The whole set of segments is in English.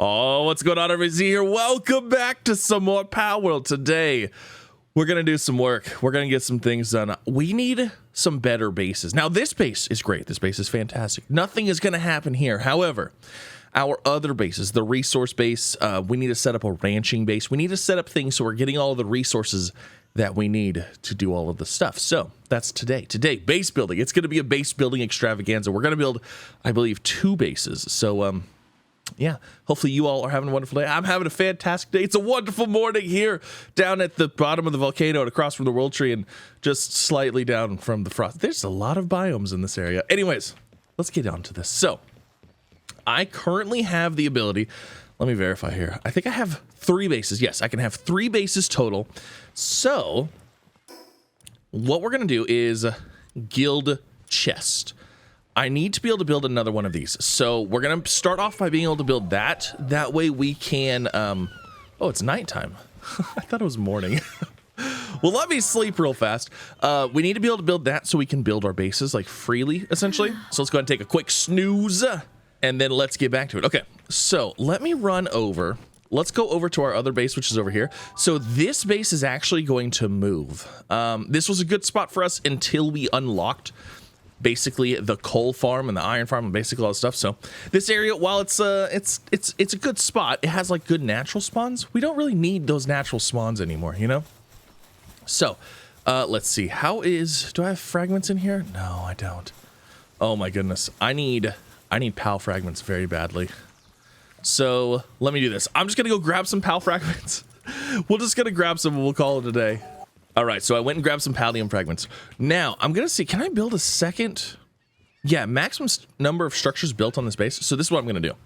Oh, what's going on, everybody? Here, welcome back to some more Power World. Today, we're gonna do some work. We're gonna get some things done. We need some better bases. Now, this base is great. This base is fantastic. Nothing is gonna happen here. However, our other bases, the resource base, we need to set up a ranching base. We need to set up things so we're getting all of the resources that we need to do all of the stuff. So that's today. Today, base building. It's gonna be a base building extravaganza. We're gonna build, I believe, 2 bases. So, yeah, hopefully you all are having a wonderful day. I'm having a fantastic day. It's a wonderful morning here down at the bottom of the volcano and across from the World Tree and just slightly down from the frost. There's a lot of biomes in this area. Anyways, let's get on to this. So, I currently have the ability, let me verify here. I think I have 3 bases. Yes, I can have 3 bases total. So, what we're going to do is guild chest. I need to be able to build another one of these. So we're going to start off by being able to build that. That way we can, oh, it's nighttime. I thought it was morning. Well, let me sleep real fast. We need to be able to build that so we can build our bases like freely, essentially. So let's go ahead and take a quick snooze and then let's get back to it. Okay, so let me run over. Let's go over to our other base, which is over here. So this base is actually going to move. This was a good spot for us until we unlocked basically the coal farm and the iron farm and basically all that stuff. So this area, while it's a good spot, it has like good natural spawns. We don't really need those natural spawns anymore, you know? So let's see. Do I have fragments in here? No, I don't. Oh my goodness. I need PAL fragments very badly. So let me do this. I'm just gonna go grab some PAL fragments. We're just gonna grab some and we'll call it a day. All right, so I went and grabbed some pallium fragments. Now, I'm going to see, can I build a second? Yeah, maximum number of structures built on this base. So this is what I'm going to do.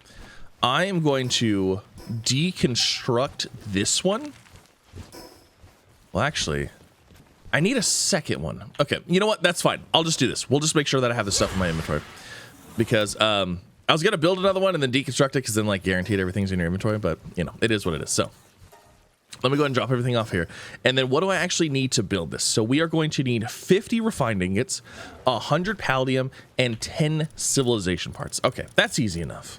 I am going to deconstruct this one. Well, actually, I need a second one. Okay, you know what? That's fine. I'll just do this. We'll just make sure that I have the stuff in my inventory. Because I was going to build another one and then deconstruct it because then, like, guaranteed everything's in your inventory. But, you know, it is what it is. So let me go ahead and drop everything off here. And then what do I actually need to build this? So we are going to need 50 refined ingots, 100 palladium, and 10 civilization parts. Okay, that's easy enough.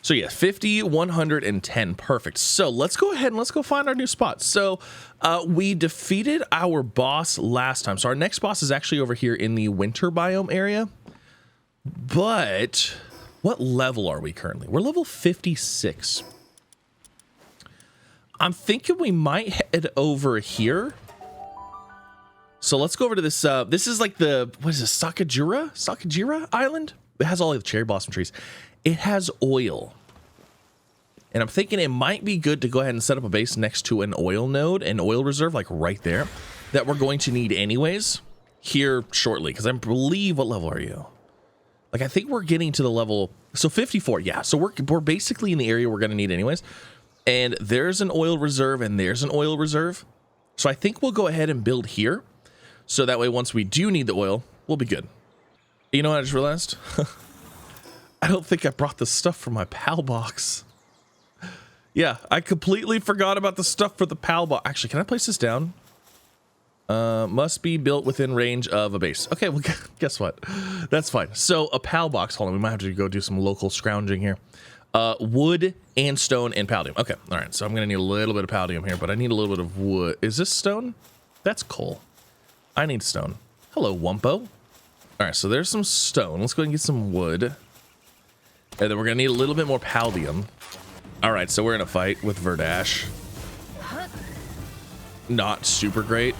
So yeah, 50, 100, and 10. Perfect. So let's go ahead and let's go find our new spot. So we defeated our boss last time. So our next boss is actually over here in the winter biome area. But what level are we currently? We're level 56. I'm thinking we might head over here. So let's go over to this. This is like the, what is this, Sakajira Island? It has all the cherry blossom trees. It has oil. And I'm thinking it might be good to go ahead and set up a base next to an oil node, an oil reserve, like right there, that we're going to need anyways here shortly. Because I believe, what level are you? Like, I think we're getting to the level, so 54, yeah. So we're basically in the area we're going to need anyways. And there's an oil reserve and there's an oil reserve. So I think we'll go ahead and build here. So that way, once we do need the oil, we'll be good. You know what I just realized? I don't think I brought the stuff for my PAL box. Yeah, I completely forgot about the stuff for the PAL box. Actually, can I place this down? Must be built within range of a base. Okay, well, guess what? That's fine. So a PAL box. Hold on, we might have to go do some local scrounging here. Wood and stone and palladium. Okay, all right, so I'm gonna need a little bit of palladium here, but I need a little bit of wood. Is this stone? That's coal. I need stone. Hello, Wumpo. All right, so there's some stone. Let's go ahead and get some wood. And then we're gonna need a little bit more palladium. All right, so we're in a fight with Verdash. Not super great.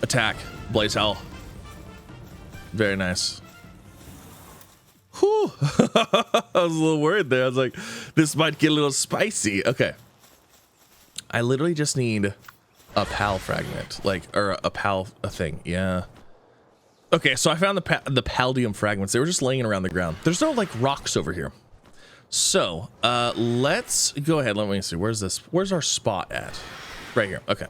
Attack, Blaze Hell. Very nice. Whew. I was a little worried there. I was like, this might get a little spicy. Okay. I literally just need a PAL fragment, like, or a PAL thing. Yeah. Okay, so I found the palladium fragments. They were just laying around the ground. There's no like rocks over here. So let's go ahead. Let me see. Where's this? Where's our spot at? Right here. Okay.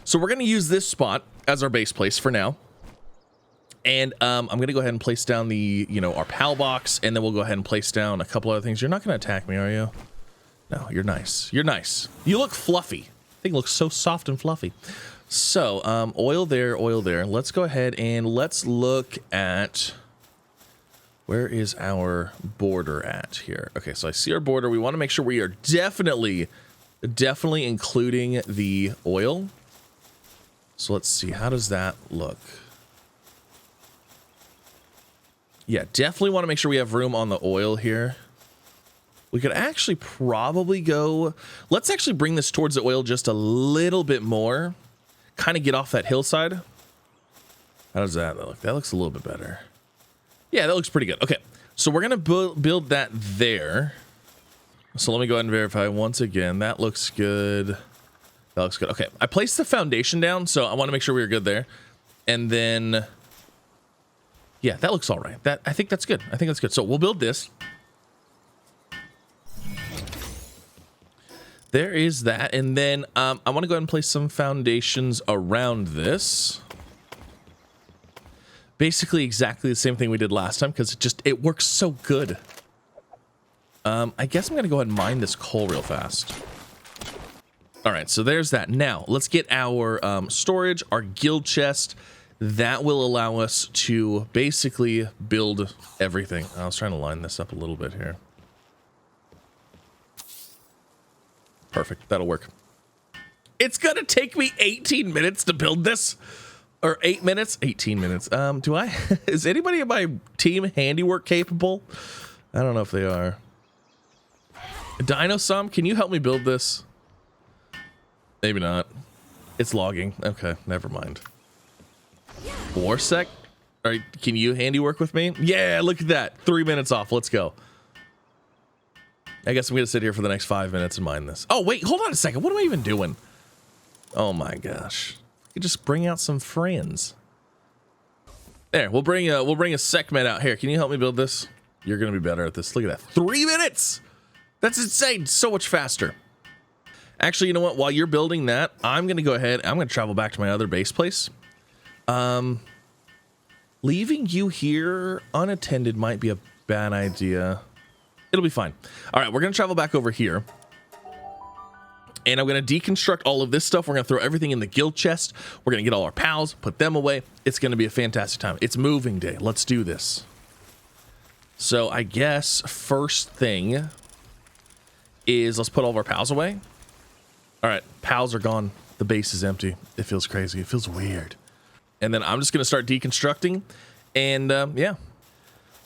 So we're gonna use this spot as our base place for now. And I'm going to go ahead and place down the, our PAL box, and then we'll go ahead and place down a couple other things. You're not going to attack me, are you? No, you're nice. You're nice. You look fluffy. Thing looks so soft and fluffy. So, oil there, oil there. Let's go ahead and let's look at Where is our border at here? Okay, so I see our border. We want to make sure we are definitely including the oil. So let's see, how does that look? Yeah, definitely want to make sure we have room on the oil here. We could actually probably go, let's actually bring this towards the oil just a little bit more. Kind of get off that hillside. How does that look? That looks a little bit better. Yeah, that looks pretty good. Okay, so we're going to build that there. So let me go ahead and verify once again. That looks good. That looks good. Okay, I placed the foundation down, so I want to make sure we were good there. And then, yeah, that looks all right. I think that's good. I think that's good. So we'll build this. There is that. And then I want to go ahead and place some foundations around this. Basically exactly the same thing we did last time because it works so good. I guess I'm going to go ahead and mine this coal real fast. All right, so there's that. Now, let's get our storage, our guild chest. That will allow us to basically build everything. I was trying to line this up a little bit here. Perfect, that'll work. It's going to take me 18 minutes to build this. Or 8 minutes? 18 minutes. Is anybody in my team handiwork capable? I don't know if they are. Dino-Som, can you help me build this? Maybe not. It's logging. Okay, never mind. Warsec? All right, can you handiwork with me? Yeah, look at that. 3 minutes off. Let's go. I guess I'm going to sit here for the next 5 minutes and mine this. Oh, wait, hold on a second. What am I even doing? Oh, my gosh. I could just bring out some friends. There, we'll bring a segment out here. Can you help me build this? You're going to be better at this. Look at that. 3 minutes! That's insane. So much faster. Actually, you know what? While you're building that, I'm going to go ahead. I'm going to travel back to my other base place. Leaving you here unattended might be a bad idea. It'll be fine. All right, we're going to travel back over here. And I'm going to deconstruct all of this stuff. We're going to throw everything in the guild chest. We're going to get all our pals, put them away. It's going to be a fantastic time. It's moving day. Let's do this. So I guess first thing is let's put all of our pals away. All right, pals are gone. The base is empty. It feels crazy. It feels weird. And then I'm just going to start deconstructing. And yeah.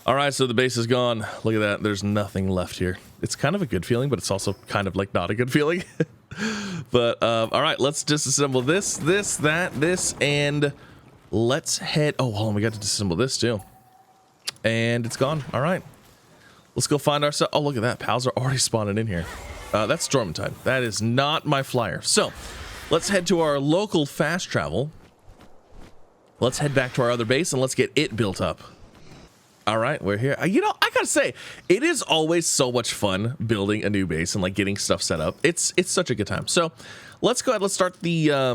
All right, so the base is gone. Look at that. There's nothing left here. It's kind of a good feeling, but it's also kind of like not a good feeling. But all right, let's disassemble this, and let's head. Oh, hold on. We got to disassemble this too. And it's gone. All right. Let's go find ourselves. Oh, look at that. Pals are already spawning in here. That's Stormtide. That is not my flyer. So let's head to our local fast travel. Let's head back to our other base and let's get it built up. All right, we're here. You know, I gotta say, it is always so much fun building a new base and like getting stuff set up. It's such a good time. So let's go ahead. Let's start the, how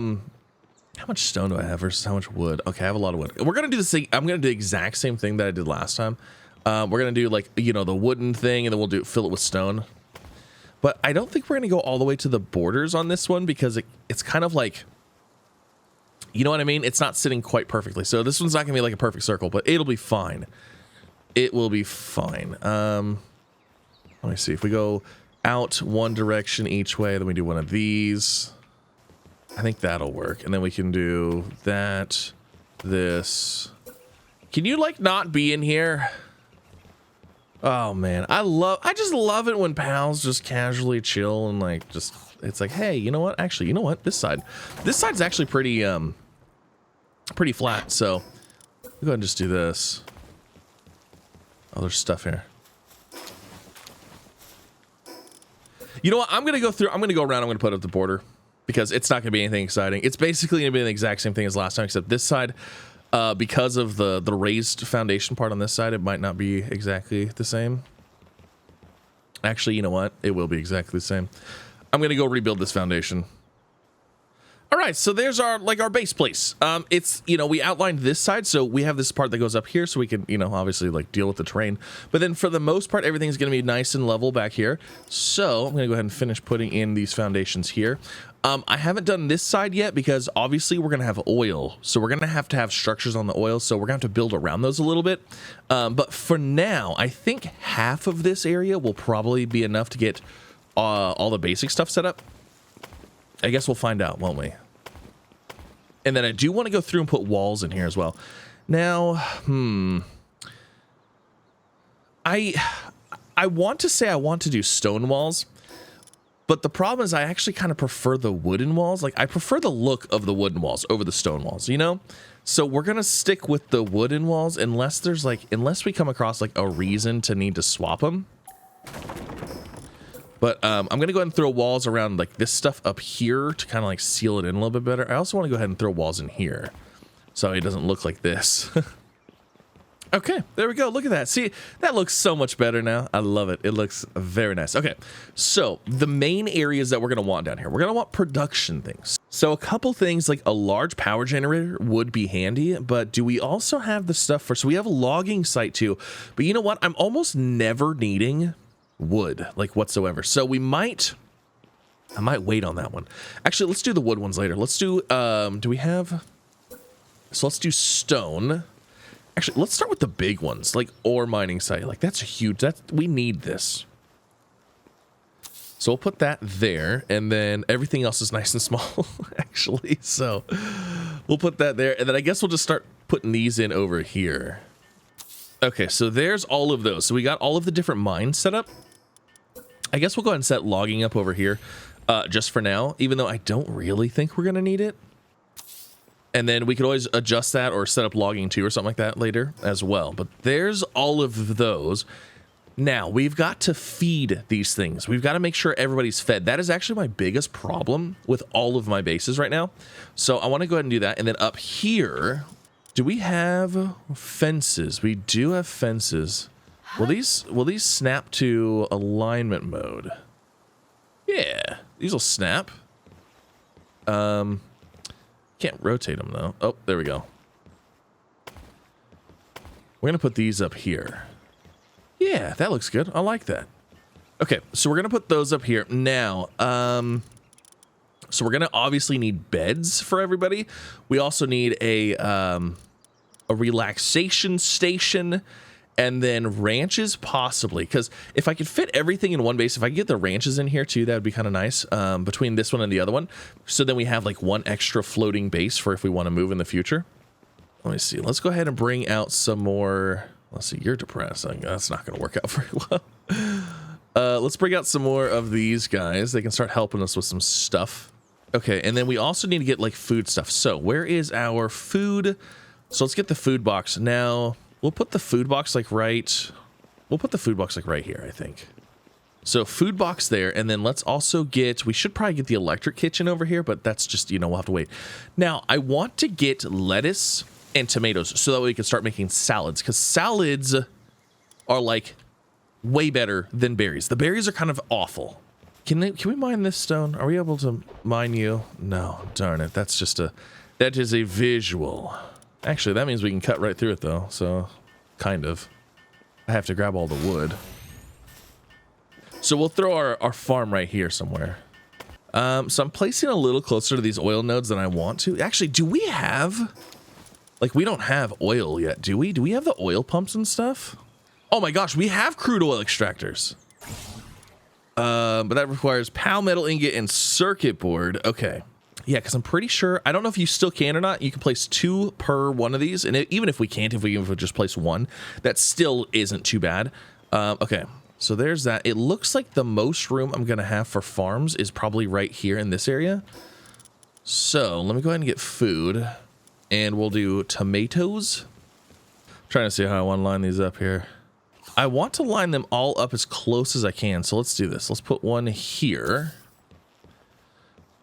much stone do I have versus how much wood? Okay, I have a lot of wood. We're gonna do this thing. I'm gonna do the exact same thing that I did last time. We're gonna do like, you know, the wooden thing, and then we'll fill it with stone. But I don't think we're gonna go all the way to the borders on this one because it's kind of like, you know what I mean? It's not sitting quite perfectly. So this one's not gonna be like a perfect circle, but it'll be fine. It will be fine. Let me see. If we go out one direction each way, then we do one of these. I think that'll work. And then we can do that, this. Can you like not be in here? Oh man, I just love it when pals just casually chill and like just, it's like, hey, you know what? Actually, you know what? This side's actually pretty pretty flat. So we'll go ahead and just do this. Oh, there's stuff here. You know what? I'm going to go through. I'm going to go around. I'm going to put up the border because it's not going to be anything exciting. It's basically going to be the exact same thing as last time, except this side, because of the raised foundation part on this side, it might not be exactly the same. Actually, you know what? It will be exactly the same. I'm going to go rebuild this foundation. All right, so there's our base place. It's, you know, we outlined this side, so we have this part that goes up here, so we can, you know, obviously like deal with the terrain. But then for the most part, everything's going to be nice and level back here. So I'm going to go ahead and finish putting in these foundations here. I haven't done this side yet because obviously we're going to have oil. So we're going to have structures on the oil. So we're going to have to build around those a little bit. But for now, I think half of this area will probably be enough to get all the basic stuff set up. I guess we'll find out, won't we? And then I do want to go through and put walls in here as well. Now, I want to say I want to do stone walls. But the problem is I actually kind of prefer the wooden walls. Like, I prefer the look of the wooden walls over the stone walls, you know? So we're going to stick with the wooden walls unless we come across like a reason to need to swap them. But I'm going to go ahead and throw walls around like this stuff up here to kind of like seal it in a little bit better. I also want to go ahead and throw walls in here so it doesn't look like this. Okay, there we go. Look at that. See, that looks so much better now. I love it. It looks very nice. Okay, so the main areas that we're going to want down here, we're going to want production things. So a couple things like a large power generator would be handy, but do we also have the stuff for, so we have a logging site too, but you know what? I'm almost never needing wood like whatsoever. So I might wait on that one. Actually, let's do the wood ones later. Let's do, let's do stone. Actually, let's start with the big ones, like ore mining site. Like that's huge. We need this. So we'll put that there, and then everything else is nice and small, actually. So we'll put that there, and then I guess we'll just start putting these in over here. Okay, so there's all of those. So we got all of the different mines set up. I guess we'll go ahead and set logging up over here just for now, even though I don't really think we're going to need it. And then we could always adjust that or set up logging too or something like that later as well. But there's all of those. Now, we've got to feed these things. We've got to make sure everybody's fed. That is actually my biggest problem with all of my bases right now. So I want to go ahead and do that. And then up here, do we have fences? We do have fences. Will these snap to alignment mode? Yeah, these will snap. Can't rotate them though. Oh, there we go. We're gonna put these up here. Yeah, that looks good. I like that. Okay, so we're gonna put those up here now. So we're gonna obviously need beds for everybody. We also need a relaxation station, and then ranches possibly, because if I could fit everything in one base, if I could get the ranches in here too, that would be kind of nice, between this one and the other one. So then we have like one extra floating base for if we want to move in the future. Let me see. Let's go ahead and bring out some more. Let's see. You're depressed. That's not going to work out very well. Let's bring out some more of these guys. They can start helping us with some stuff. Okay, and then we also need to get like food stuff. So where is our food? So let's get the food box now. We'll put the food box like right. We'll put the food box like right here, I think. So food box there, and then let's also get. We should probably get the electric kitchen over here, but that's just, we'll have to wait. Now I want to get lettuce and tomatoes so that we can start making salads, because salads are like way better than berries. The berries are kind of awful. Can we mine this stone? Are we able to mine you? No, darn it. That is a visual. Actually, that means we can cut right through it, though, so kind of. I have to grab all the wood. So we'll throw our farm right here somewhere. So I'm placing a little closer to these oil nodes than I want to. Actually, do we have... Like, we don't have oil yet, do we? Do we have the oil pumps and stuff? Oh my gosh, we have crude oil extractors. But that requires PAL metal ingot and circuit board. Okay. Yeah, because I'm pretty sure, I don't know if you still can or not, you can place 2 per one of these, and even if we can't, if we just place 1, that still isn't too bad. Okay, so there's that. It looks like the most room I'm going to have for farms is probably right here in this area. So let me go ahead and get food, and we'll do tomatoes. I'm trying to see how I want to line these up here. I want to line them all up as close as I can, so let's do this. Let's put one here.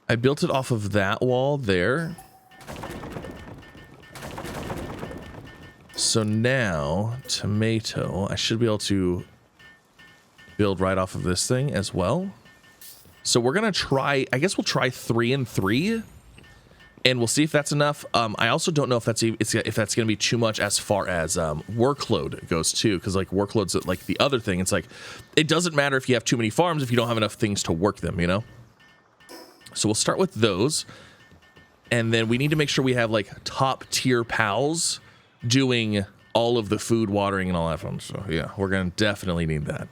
I built it off of that wall there. So now, tomato, I should be able to build right off of this thing as well. So we're going to try, I guess we'll try 3 and 3, and we'll see if that's enough. I also don't know if that's going to be too much as far as workload goes too, because like workload's like the other thing. It's like, it doesn't matter if you have too many farms if you don't have enough things to work them, So we'll start with those. And then we need to make sure we have like top tier pals doing all of the food, watering, and all that fun. So yeah, we're going to definitely need that.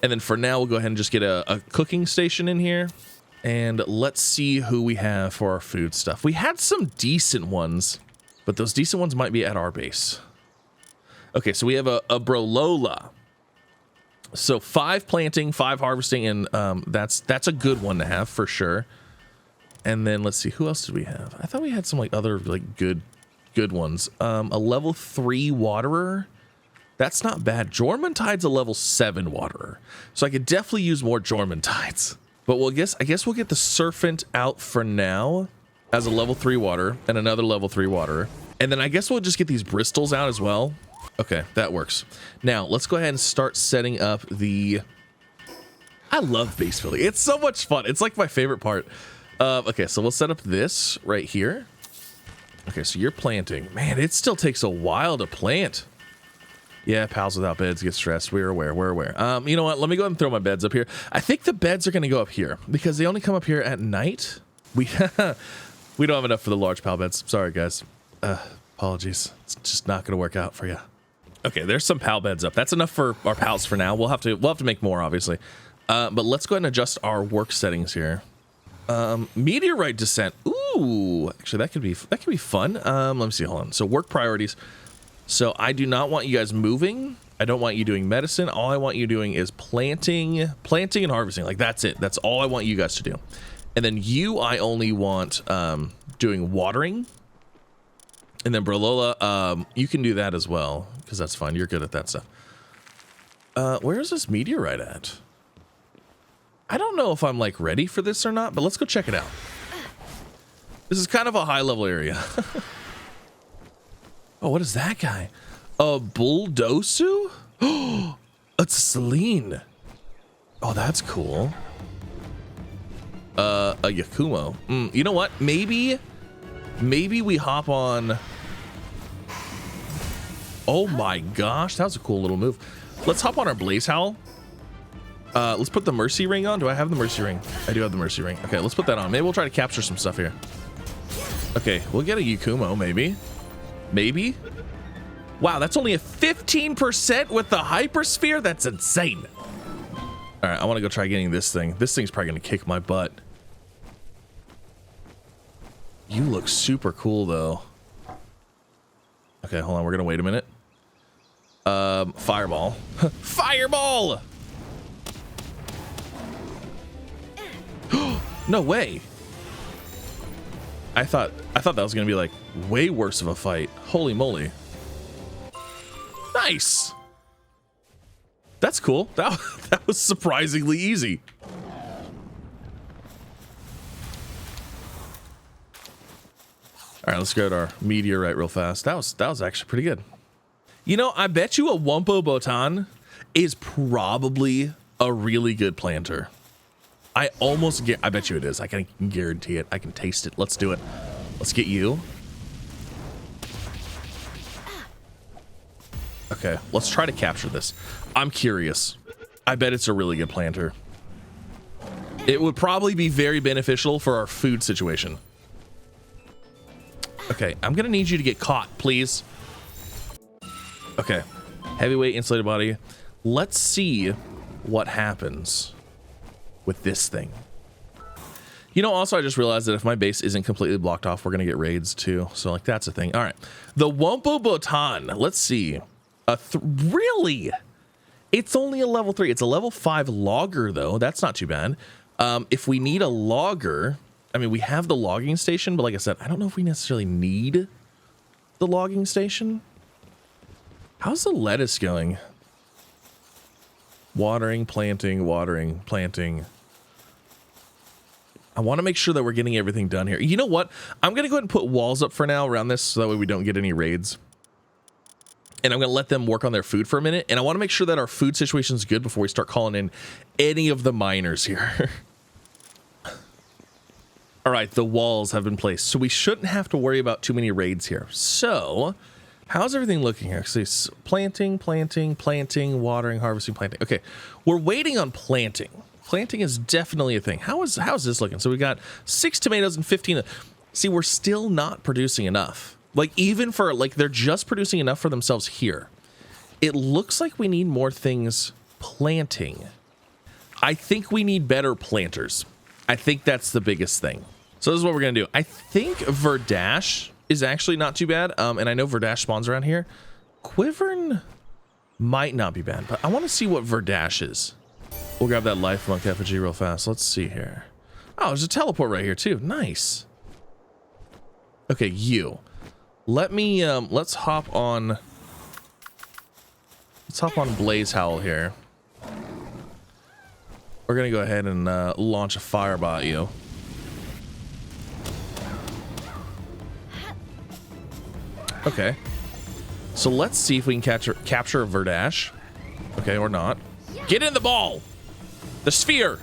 And then for now, we'll go ahead and just get a cooking station in here. And let's see who we have for our food stuff. We had some decent ones, but those decent ones might be at our base. Okay, so we have a Brolola. So 5 planting, 5 harvesting, and that's a good one to have for sure. And then let's see, who else did we have? I thought we had some like other like good ones. A level 3 waterer. That's not bad. Jormuntide's a level 7 waterer. So I could definitely use more Jormuntides. But I guess we'll get the Serpent out for now as a level 3 water and another level 3 waterer. And then I guess we'll just get these Bristols out as well. Okay, that works. Now, let's go ahead and start setting up the... I love base building. It's so much fun. It's like my favorite part. Okay, so we'll set up this right here. Okay, so you're planting. Man, it still takes a while to plant. Yeah, pals without beds get stressed. We're aware. You know what? Let me go ahead and throw my beds up here. I think the beds are going to go up here because they only come up here at night. We we don't have enough for the large pal beds. Sorry, guys. Apologies. It's just not going to work out for you. Okay, there's some pal beds up. That's enough for our pals for now. We'll have to make more, obviously. But let's go ahead and adjust our work settings here. Meteorite descent. Ooh, actually, that could be fun. Let me see. Hold on. So work priorities. So I do not want you guys moving. I don't want you doing medicine. All I want you doing is planting and harvesting. Like that's it. That's all I want you guys to do. And then I only want doing watering. And then Brolola, you can do that as well because that's fine. You're good at that stuff. Where is this meteorite at? I don't know if I'm like ready for this or not, but let's go check it out. This is kind of a high level area. Oh, what is that guy? A Bulldosu? Oh, it's Celine. Oh, that's cool. A Yakumo. You know what? Maybe we hop on. Oh my gosh, that was a cool little move. Let's hop on our Blaze Howl. Let's put the Mercy Ring on. Do I have the Mercy Ring? I do have the Mercy Ring. Okay, let's put that on. Maybe we'll try to capture some stuff here. Okay, we'll get a Yakumo, maybe. Maybe. Wow, that's only a 15% with the Hypersphere? That's insane. All right, I want to go try getting this thing. This thing's probably going to kick my butt. You look super cool, though. Okay, hold on. We're going to wait a minute. Fireball. Fireball! No way. I thought that was going to be like way worse of a fight. Holy moly. Nice. That's cool. That was surprisingly easy. All right, let's go to our meteorite real fast. That was actually pretty good. You know, I bet you a Wumpo Botan is probably a really good planter. I bet you it is. I can guarantee it. I can taste it. Let's do it. Let's get you. Okay, let's try to capture this. I'm curious. I bet it's a really good planter. It would probably be very beneficial for our food situation. Okay, I'm gonna need you to get caught, please. Okay, heavyweight insulated body. Let's see what happens with this thing. You know, also I just realized that if my base isn't completely blocked off, we're gonna get raids too. So like that's a thing. All right, the Wumpo Botan. Let's see. Really? It's only a level 3. It's a level 5 logger though. That's not too bad. If we need a logger, I mean, we have the logging station, but like I said, I don't know if we necessarily need the logging station. How's the lettuce going? Watering, planting, watering, planting. I want to make sure that we're getting everything done here. You know what? I'm going to go ahead and put walls up for now around this so that way we don't get any raids. And I'm going to let them work on their food for a minute. And I want to make sure that our food situation is good before we start calling in any of the miners here. All right, the walls have been placed. So we shouldn't have to worry about too many raids here. So how's everything looking here? So planting, watering, harvesting, planting. Okay, we're waiting on planting. Planting is definitely a thing. How is this looking? So we got 6 tomatoes and 15. See, we're still not producing enough. Like, even for, like, they're just producing enough for themselves here. It looks like we need more things planting. I think we need better planters. I think that's the biggest thing. So this is what we're going to do. I think Verdash is actually not too bad. And I know Verdash spawns around here. Quivern might not be bad, but I want to see what Verdash is. We'll grab that life monk effigy real fast. Let's see here. Oh, there's a teleport right here too. Nice. Okay, you. Let me, let's hop on Blaze Howl here. We're going to go ahead and launch a fireball at you. Okay. So let's see if we can capture a Verdash. Okay, or not. Get in the ball! The sphere!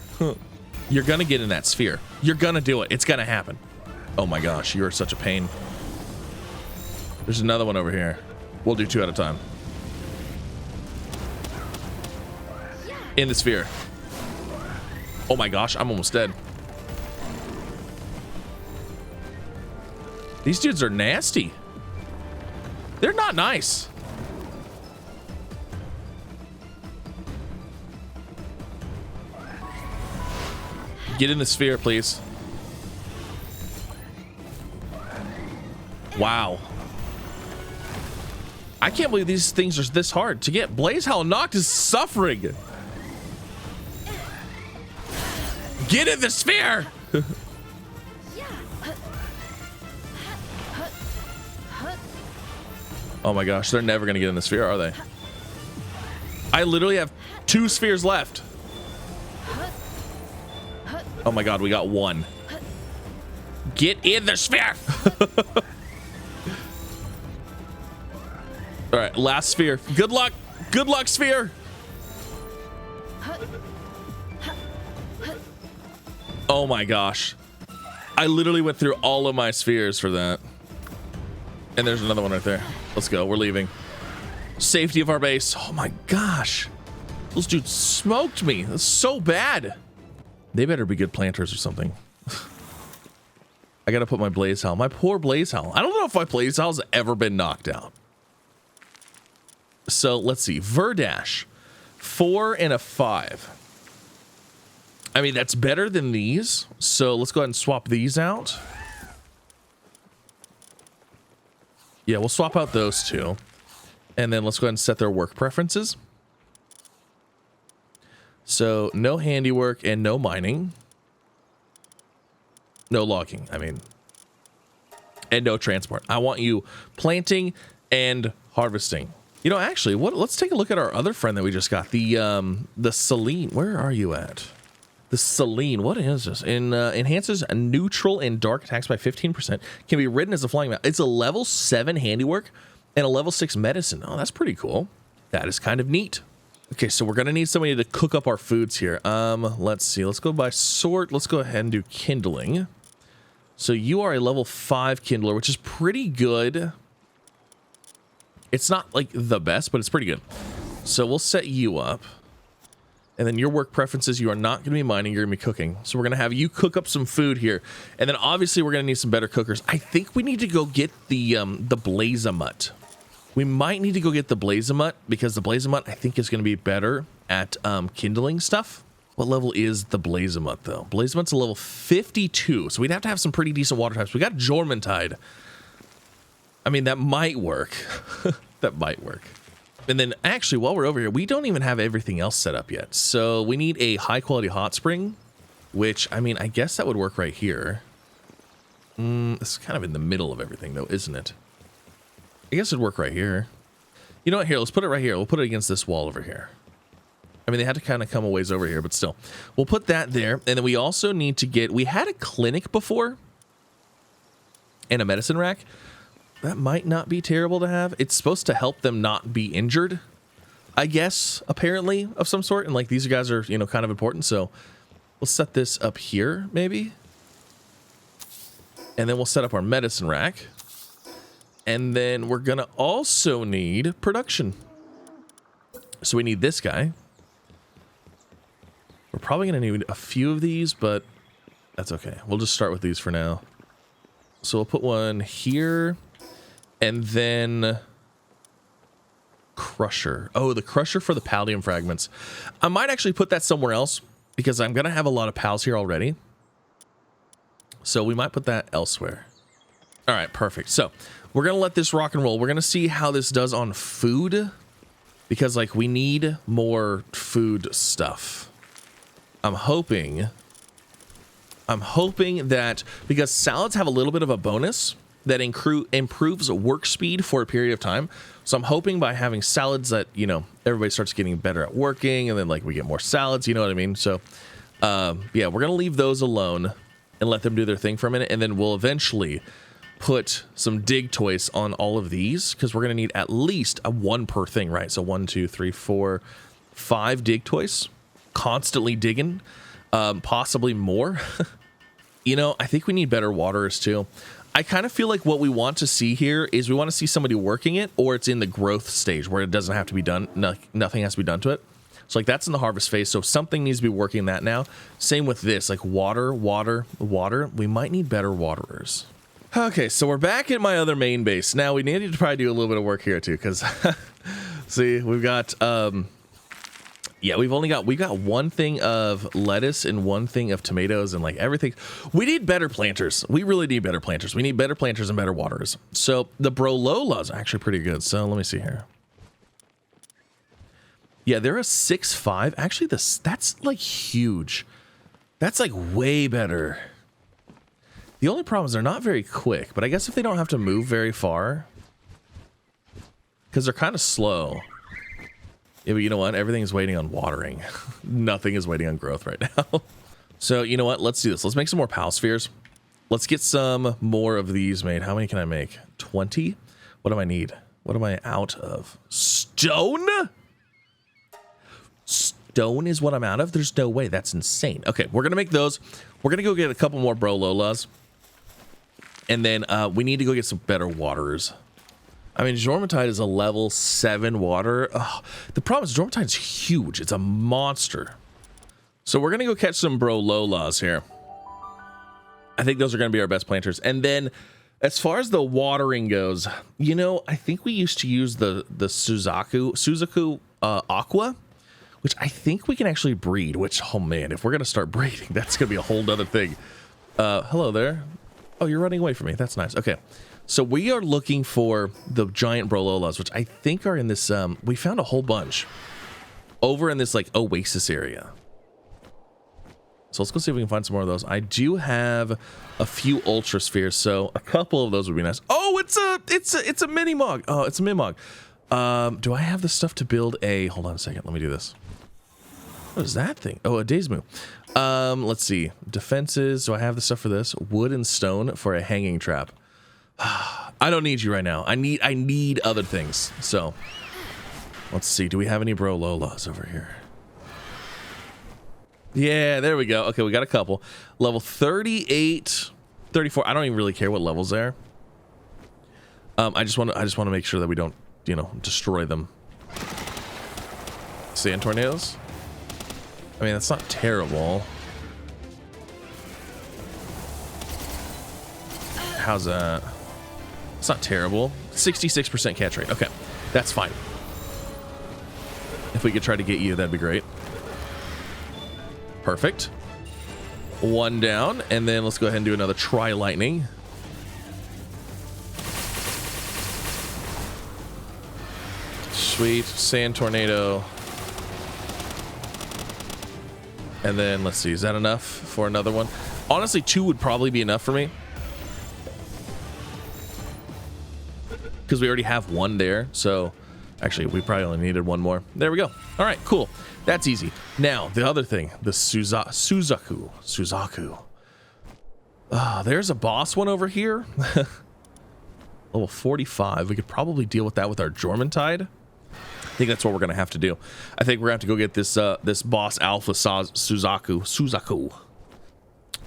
You're gonna get in that sphere. You're gonna do it. It's gonna happen. Oh my gosh, you are such a pain. There's another one over here. We'll do 2 at a time. In the sphere. Oh my gosh, I'm almost dead. These dudes are nasty. They're not nice. Get in the sphere, please. Wow. I can't believe these things are this hard to get. Blaze Howl knocked is suffering. Get in the sphere. Oh my gosh, they're never gonna get in the sphere, are they? I literally have 2 spheres left. Oh my god, we got 1. Get in the sphere. All right, last sphere. Good luck. Good luck, sphere. Oh my gosh. I literally went through all of my spheres for that. And there's another one right there. Let's go. We're leaving. Safety of our base. Oh my gosh. Those dudes smoked me. That's so bad. They better be good planters or something. I gotta put my Blaze Howl. My poor Blaze Howl. I don't know if my Blaze Howl's ever been knocked out. So let's see. Verdash. 4 and a 5. I mean, that's better than these. So let's go ahead and swap these out. Yeah, we'll swap out those 2. And then let's go ahead and set their work preferences. So no handiwork and no mining. No logging, I mean. And no transport. I want you planting and harvesting. You know, actually, let's take a look at our other friend that we just got. The Celine. Where are you at? The Celine. What is this? Enhances a neutral and dark attacks by 15%. Can be ridden as a flying mount. It's a level 7 handiwork and a level 6 medicine. Oh, that's pretty cool. That is kind of neat. Okay, so we're gonna need somebody to cook up our foods here. Let's see. Let's go by sort. Let's go ahead and do kindling. So you are a level 5 kindler, which is pretty good. It's not like the best, but it's pretty good. So we'll set you up. And then your work preferences, you are not going to be mining, you're going to be cooking. So we're going to have you cook up some food here. And then obviously we're going to need some better cookers. I think we need to go get the Blazamut. We might need to go get the Blazamut because the Blazamut I think is going to be better at kindling stuff. What level is the Blazamut though? Blazamut's a level 52. So we'd have to have some pretty decent water types. We got Jormuntide. I mean, that might work. That might work. And then actually, while we're over here, we don't even have everything else set up yet. So we need a high quality hot spring, which, I mean, I guess that would work right here. It's kind of in the middle of everything though, isn't it? I guess it'd work right here. You know what? Here, let's put it right here. We'll put it against this wall over here. I mean, they had to kind of come a ways over here, but still. We'll put that there. And then we also need to get, we had a clinic before and a medicine rack. That might not be terrible to have. It's supposed to help them not be injured, I guess, apparently, of some sort. And like these guys are, you know, kind of important. So we'll set this up here, maybe. And then we'll set up our medicine rack. And then we're going to also need production. So we need this guy. We're probably going to need a few of these, but that's okay. We'll just start with these for now. So we'll put one here, and then crusher. Oh, the crusher for the palladium fragments. I might actually put that somewhere else because I'm going to have a lot of pals here already. So we might put that elsewhere. All right, perfect. So we're going to let this rock and roll. We're going to see how this does on food because, like, we need more food stuff. I'm hoping that because salads have a little bit of a bonus that improves work speed for a period of time. So I'm hoping by having salads that, you know, everybody starts getting better at working, and then, like, we get more salads, you know what I mean? So, yeah, we're going to leave those alone and let them do their thing for a minute, and then we'll eventually put some dig toys on all of these because we're going to need at least a one per thing, right? So 1, 2, 3, 4, 5 dig toys, constantly digging, possibly more. You know, I think we need better waterers too. I kind of feel like what we want to see here is we want to see somebody working it, or it's in the growth stage where it doesn't have to be done. Nothing has to be done to it. So, like, that's in the harvest phase. So something needs to be working that now. Same with this, like water. We might need better waterers. Okay, so we're back at my other main base. Now we need to probably do a little bit of work here too, because see, we've got yeah, we got one thing of lettuce and one thing of tomatoes and, like, everything. We need better planters. We really need better planters. We need better planters and better waterers. So the Brololas are actually pretty good. So let me see here. Yeah, they're a 6.5. Actually, that's like huge. That's like way better. The only problem is they're not very quick, but I guess if they don't have to move very far, because they're kind of slow. Yeah, but you know what? Everything is waiting on watering. Nothing is waiting on growth right now. So you know what? Let's do this. Let's make some more PAL spheres. Let's get some more of these made. How many can I make? 20? What do I need? What am I out of? Stone? Stone is what I'm out of? There's no way. That's insane. Okay, we're going to make those. We're going to go get a couple more Brololas. And then we need to go get some better waterers. I mean, Jormatide is a level 7 water. Ugh. The problem is Jormatide is huge. It's a monster. So we're going to go catch some Brololas here. I think those are going to be our best planters. And then as far as the watering goes, you know, I think we used to use the Suzaku Aqua, which I think we can actually breed, which, oh man, if we're going to start breeding, that's going to be a whole nother thing. Hello there. Oh, you're running away from me. That's nice. Okay. So we are looking for the giant Brololas, which I think are in this, we found a whole bunch over in this, like, oasis area. So let's go see if we can find some more of those. I do have a few ultra spheres, so a couple of those would be nice. Oh, it's a mini mog. Oh, it's a mimog. Do I have the stuff to build a, hold on a second. Let me do this. What is that thing? Oh, a Daysmoo. Let's see. Defenses. Do I have the stuff for this? Wood and stone for a hanging trap. I don't need you right now. I need other things. So let's see. Do we have any Brololas over here? Yeah, there we go. Okay, we got a couple. Level 38, 34. I don't even really care what levels they are. I just want to make sure that we don't, you know, destroy them. Sand tornadoes. I mean, that's not terrible. How's that? It's not terrible. 66% catch rate. Okay, that's fine. If we could try to get you, that'd be great. Perfect. One down, and then let's go ahead and do another Tri Lightning. Sweet. Sand tornado. And then let's see, is that enough for another one? Honestly, 2 would probably be enough for me, because we already have one there. So actually, we probably only needed one more. There we go. All right, cool. That's easy. Now, the other thing, the Suzaku. There's a boss one over here. Level 45. We could probably deal with that with our Jormantide. I think that's what we're going to have to do. I think we're going to have to go get this this boss Alpha Suzaku.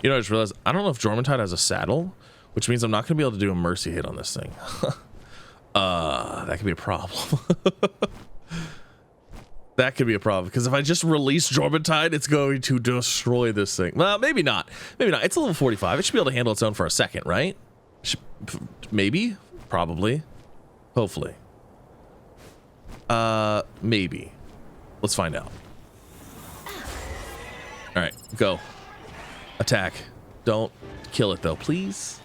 You know, I just realized, I don't know if Jormantide has a saddle, which means I'm not going to be able to do a mercy hit on this thing. That could be a problem. That could be a problem, because if I just release Jormuntide, it's going to destroy this thing. Well, maybe not. Maybe not. It's a level 45. It should be able to handle its own for a second, right? Maybe. Probably. Hopefully. Maybe. Let's find out. All right, go. Attack. Don't kill it, though, please.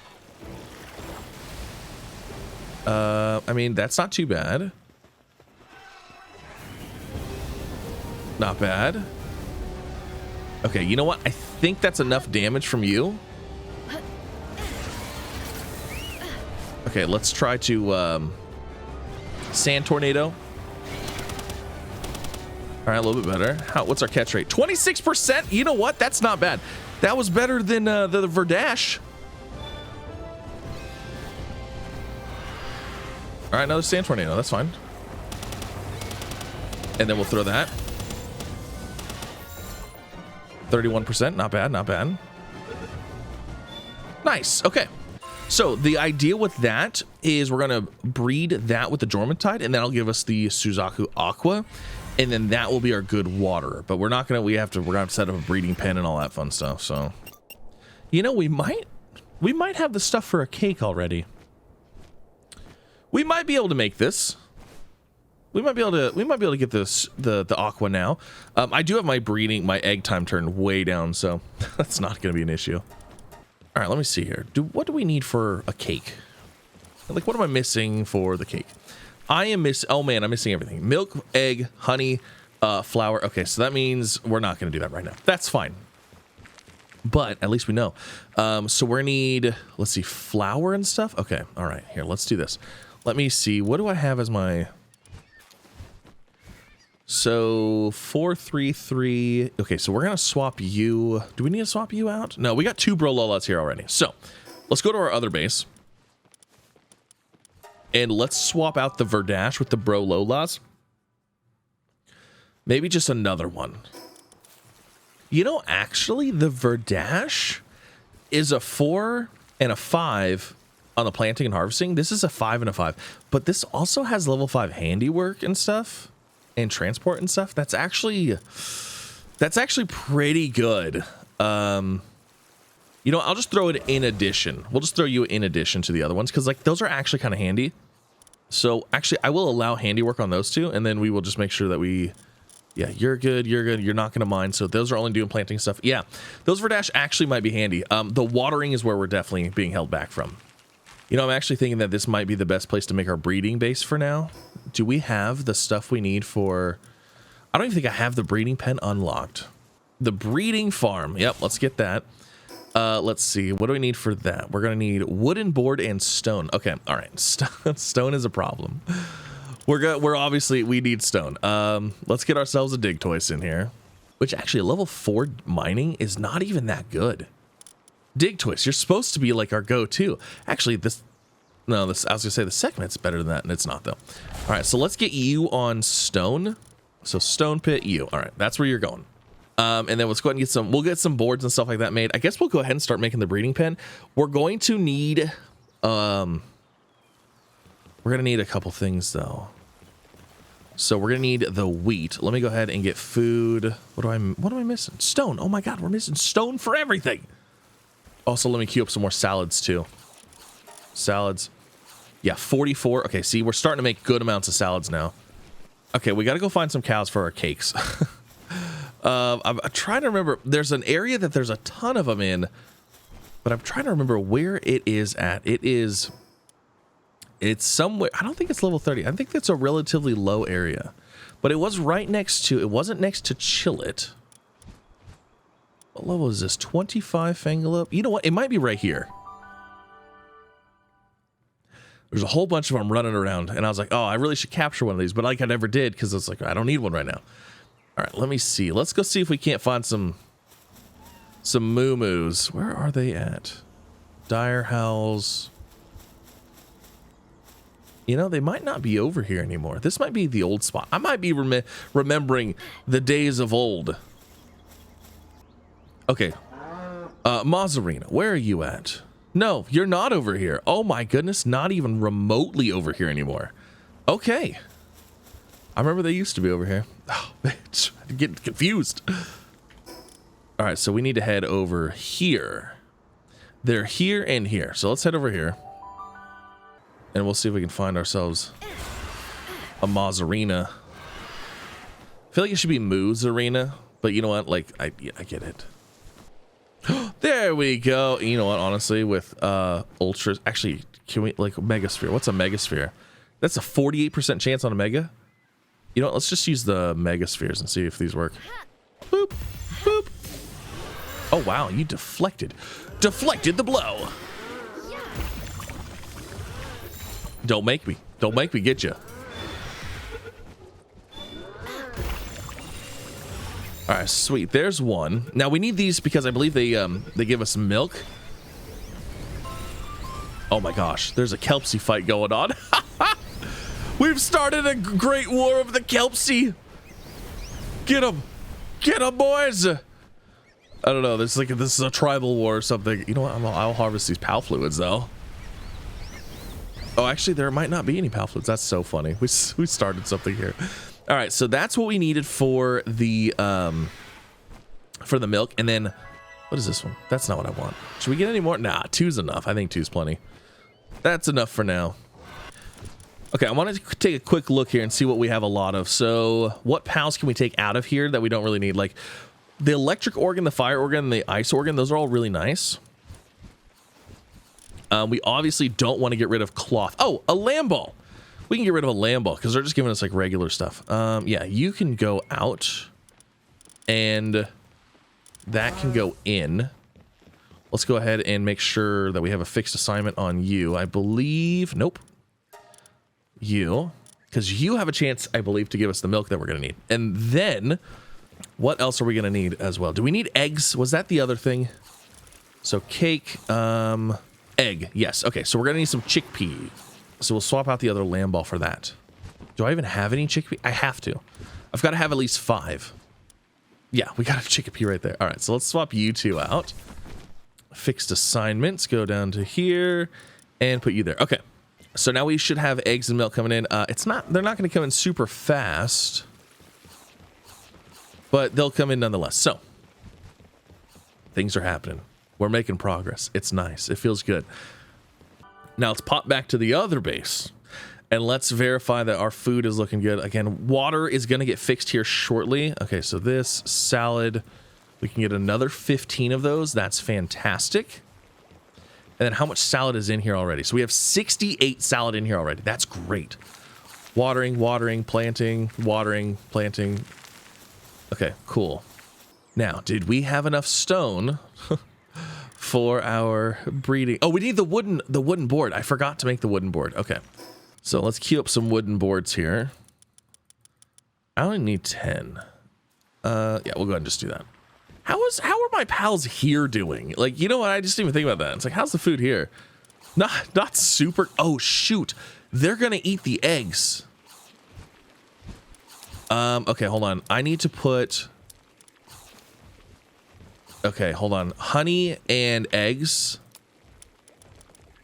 I mean, that's not too bad. Not bad. Okay, you know what? I think that's enough damage from you. Okay, let's try to Sand Tornado. All right, a little bit better. What's our catch rate? 26%. You know what? That's not bad. That was better than the Verdash. All right, another Sand Tornado. That's fine. And then we'll throw that. 31%. Not bad. Not bad. Nice. Okay. So the idea with that is we're going to breed that with the Jormuntide, and that'll give us the Suzaku Aqua, and then that will be our good water. But we're not going to, we're going to have to set up a breeding pen and all that fun stuff. So, you know, we might have the stuff for a cake already. We might be able to make this. We might be able to get this, the Aqua now. I do have my egg time turned way down, so that's not going to be an issue. All right, let me see here. What do we need for a cake? Like, what am I missing for the cake? Oh man, I'm missing everything. Milk, egg, honey, flour. Okay, so that means we're not going to do that right now. That's fine. But at least we know. So we're gonna need, let's see, flour and stuff. Okay, all right, here, let's do this. Let me see, what do I have as my... So 433. Okay, so we're gonna swap you. Do we need to swap you out? No, we got 2 Brololas here already. So let's go to our other base. And let's swap out the Verdash with the Brololas. Maybe just another one. You know, actually, the Verdash is a 4 and a 5 on the planting and harvesting. This is a 5 and a 5. But this also has level 5 handiwork and stuff. And transport and stuff. That's actually pretty good. You know, I'll just throw it in addition. We'll just throw you in addition to the other ones, because like those are actually kind of handy. So actually, I will allow handiwork on those 2, and then we will just make sure that we, yeah, you're good, you're not gonna mind. So those are only doing planting stuff. Yeah, those Verdash actually might be handy. The watering is where we're definitely being held back from. You know, I'm actually thinking that this might be the best place to make our breeding base for now. Do we have the stuff we need for... I don't even think I have the breeding pen unlocked. The breeding farm. Yep, let's get that. Let's see. What do we need for that? We're going to need wooden board and stone. Okay, all right. Stone is a problem. We're obviously... We need stone. Let's get ourselves a Digtoise in here. Which actually, level 4 mining is not even that good. Digtoise, you're supposed to be like our go-to. Actually, I was gonna say the segment's better than that, and it's not though. All right, so let's get you on stone. So stone pit, you. All right, that's where you're going. And then let's go ahead and get we'll get some boards and stuff like that made. I guess we'll go ahead and start making the breeding pen. We're going to need, we're gonna need a couple things though. So we're gonna need the wheat. Let me go ahead and get food. What am I missing? Stone. Oh my God, we're missing stone for everything. Also, let me queue up some more salads too. Salads. Yeah, 44. Okay, see, we're starting to make good amounts of salads now. Okay, we got to go find some cows for our cakes. I'm trying to remember. There's an area that there's a ton of them in, but I'm trying to remember where it is at. It's somewhere. I don't think it's level 30. I think that's a relatively low area, but it was right next to, it wasn't next to Chillet. What level is this? 25 Fangalop? You know what? It might be right here. There's a whole bunch of them running around, and I was like, oh, I really should capture one of these, but like I never did, because it's like, I don't need one right now. All right, let me see. Let's go see if we can't find some moo-moos. Where are they at? Dire Howls. You know, they might not be over here anymore. This might be the old spot. I might be remembering the days of old. Okay, Mazzarina, where are you at? No, you're not over here. Oh my goodness, not even remotely over here anymore. Okay. I remember they used to be over here. Oh, I'm getting confused. All right, so we need to head over here. They're here and here. So let's head over here. And we'll see if we can find ourselves a Mozzarina. I feel like it should be Moozarina, but you know what? Like, I get it. There we go. You know what? Honestly, with ultras, actually, can we like Megasphere? What's a Megasphere? That's a 48% chance on a Mega. You know what? Let's just use the Megaspheres and see if these work. Boop, boop. Oh wow, you deflected the blow. Don't make me get you. All right, sweet. There's one. Now we need these because I believe they give us milk. Oh my gosh, there's a Kelpsie fight going on. We've started a great war of the Kelpsie. Get them, boys. I don't know. This is a tribal war or something. You know what? I'll harvest these PAL fluids though. Oh, actually, there might not be any PAL fluids. That's so funny. We started something here. All right, so that's what we needed for the milk. And then, what is this one? That's not what I want. Should we get any more? Nah, 2's enough. I think 2's plenty. That's enough for now. Okay, I want to take a quick look here and see what we have a lot of. So what PALs can we take out of here that we don't really need? Like the electric organ, the fire organ, and the ice organ, those are all really nice. We obviously don't want to get rid of cloth. Oh, a lamb ball. We can get rid of a lamb ball because they're just giving us like regular stuff. Yeah, you can go out and that can go in. Let's go ahead and make sure that we have a fixed assignment on you. I believe, nope. You, because you have a chance, I believe, to give us the milk that we're going to need. And then what else are we going to need as well? Do we need eggs? Was that the other thing? So cake, egg. Yes. Okay. So we're going to need some chickpea. So we'll swap out the other lamb ball for that. Do I even have any chickpea? I have to. I've got to have at least 5. Yeah, we got a chickpea right there. All right. So let's swap you 2 out. Fixed assignments. Go down to here and put you there. Okay. So now we should have eggs and milk coming in. They're not going to come in super fast, but they'll come in nonetheless. So things are happening. We're making progress. It's nice. It feels good. Now let's pop back to the other base and let's verify that our food is looking good. Again, water is going to get fixed here shortly. Okay, so this salad, we can get another 15 of those. That's fantastic. And then how much salad is in here already? So we have 68 salad in here already. That's great. Watering, planting, watering, planting. Okay, cool. Now, did we have enough stone for our breeding? Oh, we need the wooden board. I forgot to make the wooden board. Okay. So let's queue up some wooden boards here. I only need 10. Yeah, we'll go ahead and just do that. How are my pals here doing? Like, you know what? I just didn't even think about that. It's like, how's the food here? Not super. Oh, shoot. They're going to eat the eggs. Okay, hold on. I need to put... Okay, hold on. Honey and eggs.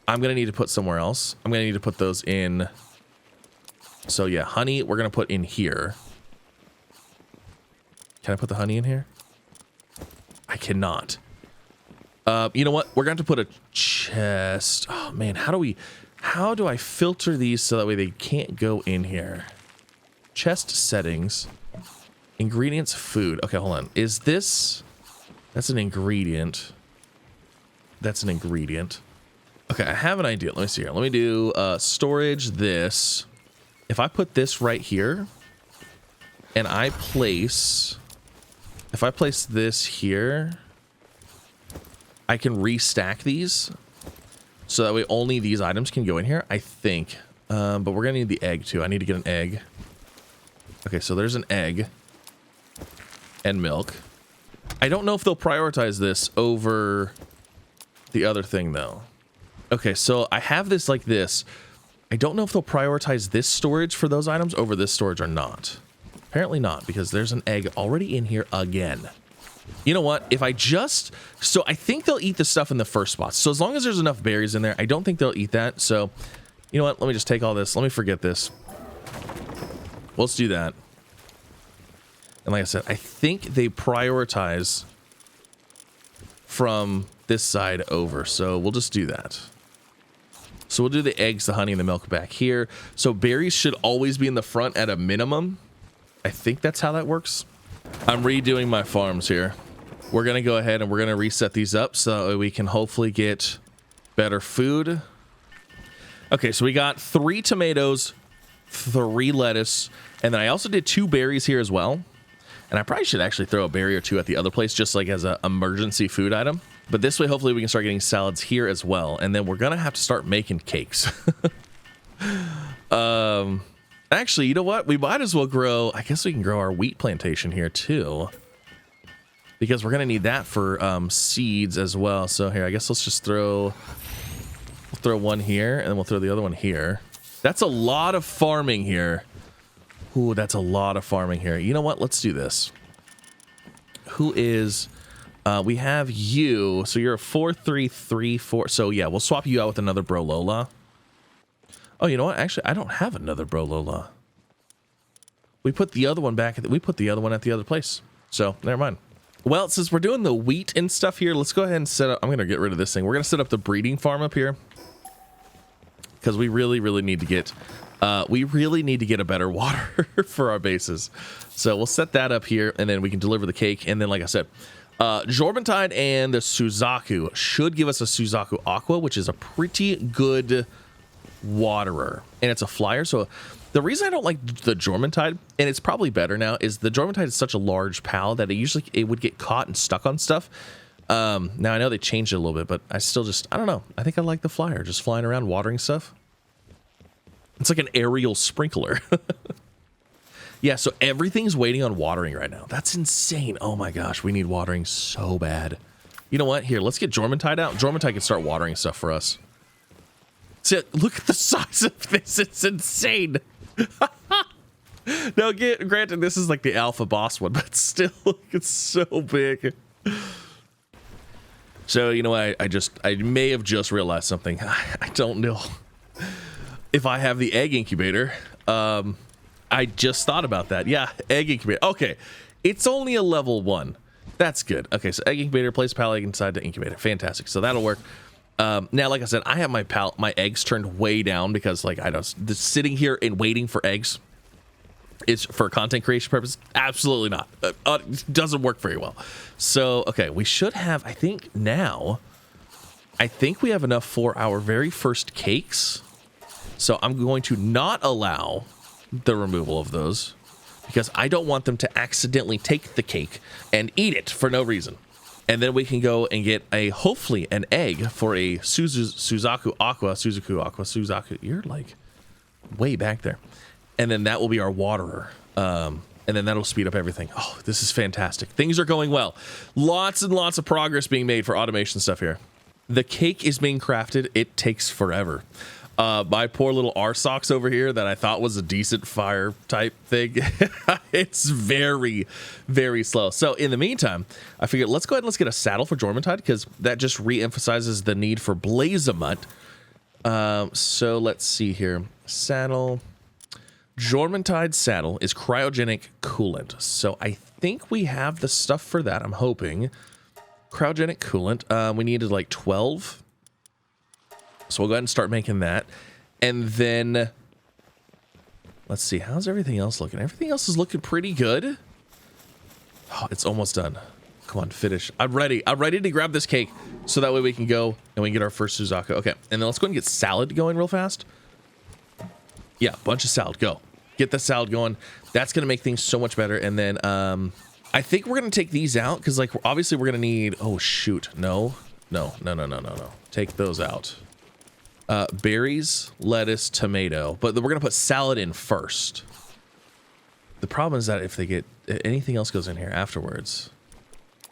I'm going to need to put somewhere else. I'm going to need to put those in. So yeah, honey, we're going to put in here. Can I put the honey in here? I cannot. You know what? We're going to put a chest. Oh man, how do I filter these so that way they can't go in here? Chest settings. Ingredients, food. Okay, hold on. Is this... That's an ingredient. That's an ingredient. Okay, I have an idea. Let me see here. Let me do storage this. If I put this right here and I place... If I place this here, I can restack these. So that way only these items can go in here, I think. But we're going to need the egg too. I need to get an egg. Okay, so there's an egg. And milk. I don't know if they'll prioritize this over the other thing though. Okay, so I have this like this. I don't know if they'll prioritize this storage for those items over this storage or not. Apparently not, because there's an egg already in here again. You know what? If I just... So I think they'll eat the stuff in the first spot. So as long as there's enough berries in there, I don't think they'll eat that. So, you know what? Let me just take all this. Let me forget this. Let's do that. And like I said, I think they prioritize from this side over. So we'll just do that. So we'll do the eggs, the honey, and the milk back here. So berries should always be in the front at a minimum. I think that's how that works. I'm redoing my farms here. We're going to go ahead and we're going to reset these up so we can hopefully get better food. Okay, so we got 3 tomatoes, 3 lettuce, and then I also did 2 berries here as well. And I probably should actually throw a berry or 2 at the other place just like as an emergency food item. But this way, hopefully we can start getting salads here as well. And then we're going to have to start making cakes. Actually, you know what? We might as well grow, I guess we can grow our wheat plantation here too. Because we're going to need that for seeds as well. So here, I guess let's just throw one here and then we'll throw the other one here. That's a lot of farming here. Ooh, that's a lot of farming here. You know what? Let's do this. Who is... we have you, so you're a 4-3-3-4. So yeah, we'll swap you out with another Bro Lola. Oh, you know what? Actually, I don't have another Bro Lola. We put the other one back. We put the other one at the other place. So never mind. Well, since we're doing the wheat and stuff here, let's go ahead and set up. I'm gonna get rid of this thing. We're gonna set up the breeding farm up here because we really need to get. We really need to get a better water for our bases. So we'll set that up here, and then we can deliver the cake. And then, like I said. Jormuntide and the Suzaku should give us a Suzaku Aqua, which is a pretty good waterer. And it's a flyer, so the reason I don't like the Jormuntide, and it's probably better now, is the Jormuntide is such a large pal that it would get caught and stuck on stuff. Now, I know they changed it a little bit, but I still just, I don't know. I think I like the flyer, just flying around watering stuff. It's like an aerial sprinkler. Yeah, so everything's waiting on watering right now. That's insane. Oh my gosh, we need watering so bad. You know what? Here, let's get Jormuntide out. Jormuntide can start watering stuff for us. See, look at the size of this. It's insane. Now, granted, this is like the alpha boss one, but still, it's so big. So, you know what? I may have just realized something. I don't know if I have the egg incubator. I just thought about that. Yeah, egg incubator. Okay, it's only a level 1. That's good. Okay, so egg incubator, place pal egg inside the incubator. Fantastic. So that'll work. Now, like I said, I have my eggs turned way down because, like, I don't sitting here and waiting for eggs is for content creation purpose. Absolutely not. It doesn't work very well. So, okay, we should have. I think we have enough for our very first cakes. So I'm going to not allow the removal of those because I don't want them to accidentally take the cake and eat it for no reason. And then we can go and get hopefully an egg for a Suzaku Aqua. You're like way back there. And then that will be our waterer. And then that'll speed up everything. Oh, this is fantastic. Things are going well. Lots and lots of progress being made for automation stuff here. The cake is being crafted. It takes forever. My poor little R-Socks over here that I thought was a decent fire type thing. It's very slow. So in the meantime, I figured let's go ahead and let's get a saddle for Jormuntide because that just re-emphasizes the need for Blazamut. So let's see here. Saddle. Jormuntide saddle is cryogenic coolant. So I think we have the stuff for that. I'm hoping. Cryogenic coolant. We needed like 12. So we'll go ahead and start making that. And then let's see. How's everything else looking? Everything else is looking pretty good. Oh, it's almost done. Come on, finish. I'm ready. I'm ready to grab this cake so that way we can go and we can get our first Suzaku. Okay. And then let's go and get salad going real fast. Yeah, bunch of salad. Go. Get the salad going. That's going to make things so much better. And then I think we're going to take these out because, like, obviously we're going to need... Oh, shoot. No. Take those out. Berries, lettuce, tomato. But we're going to put salad in first. The problem is that if they get... Anything else goes in here afterwards.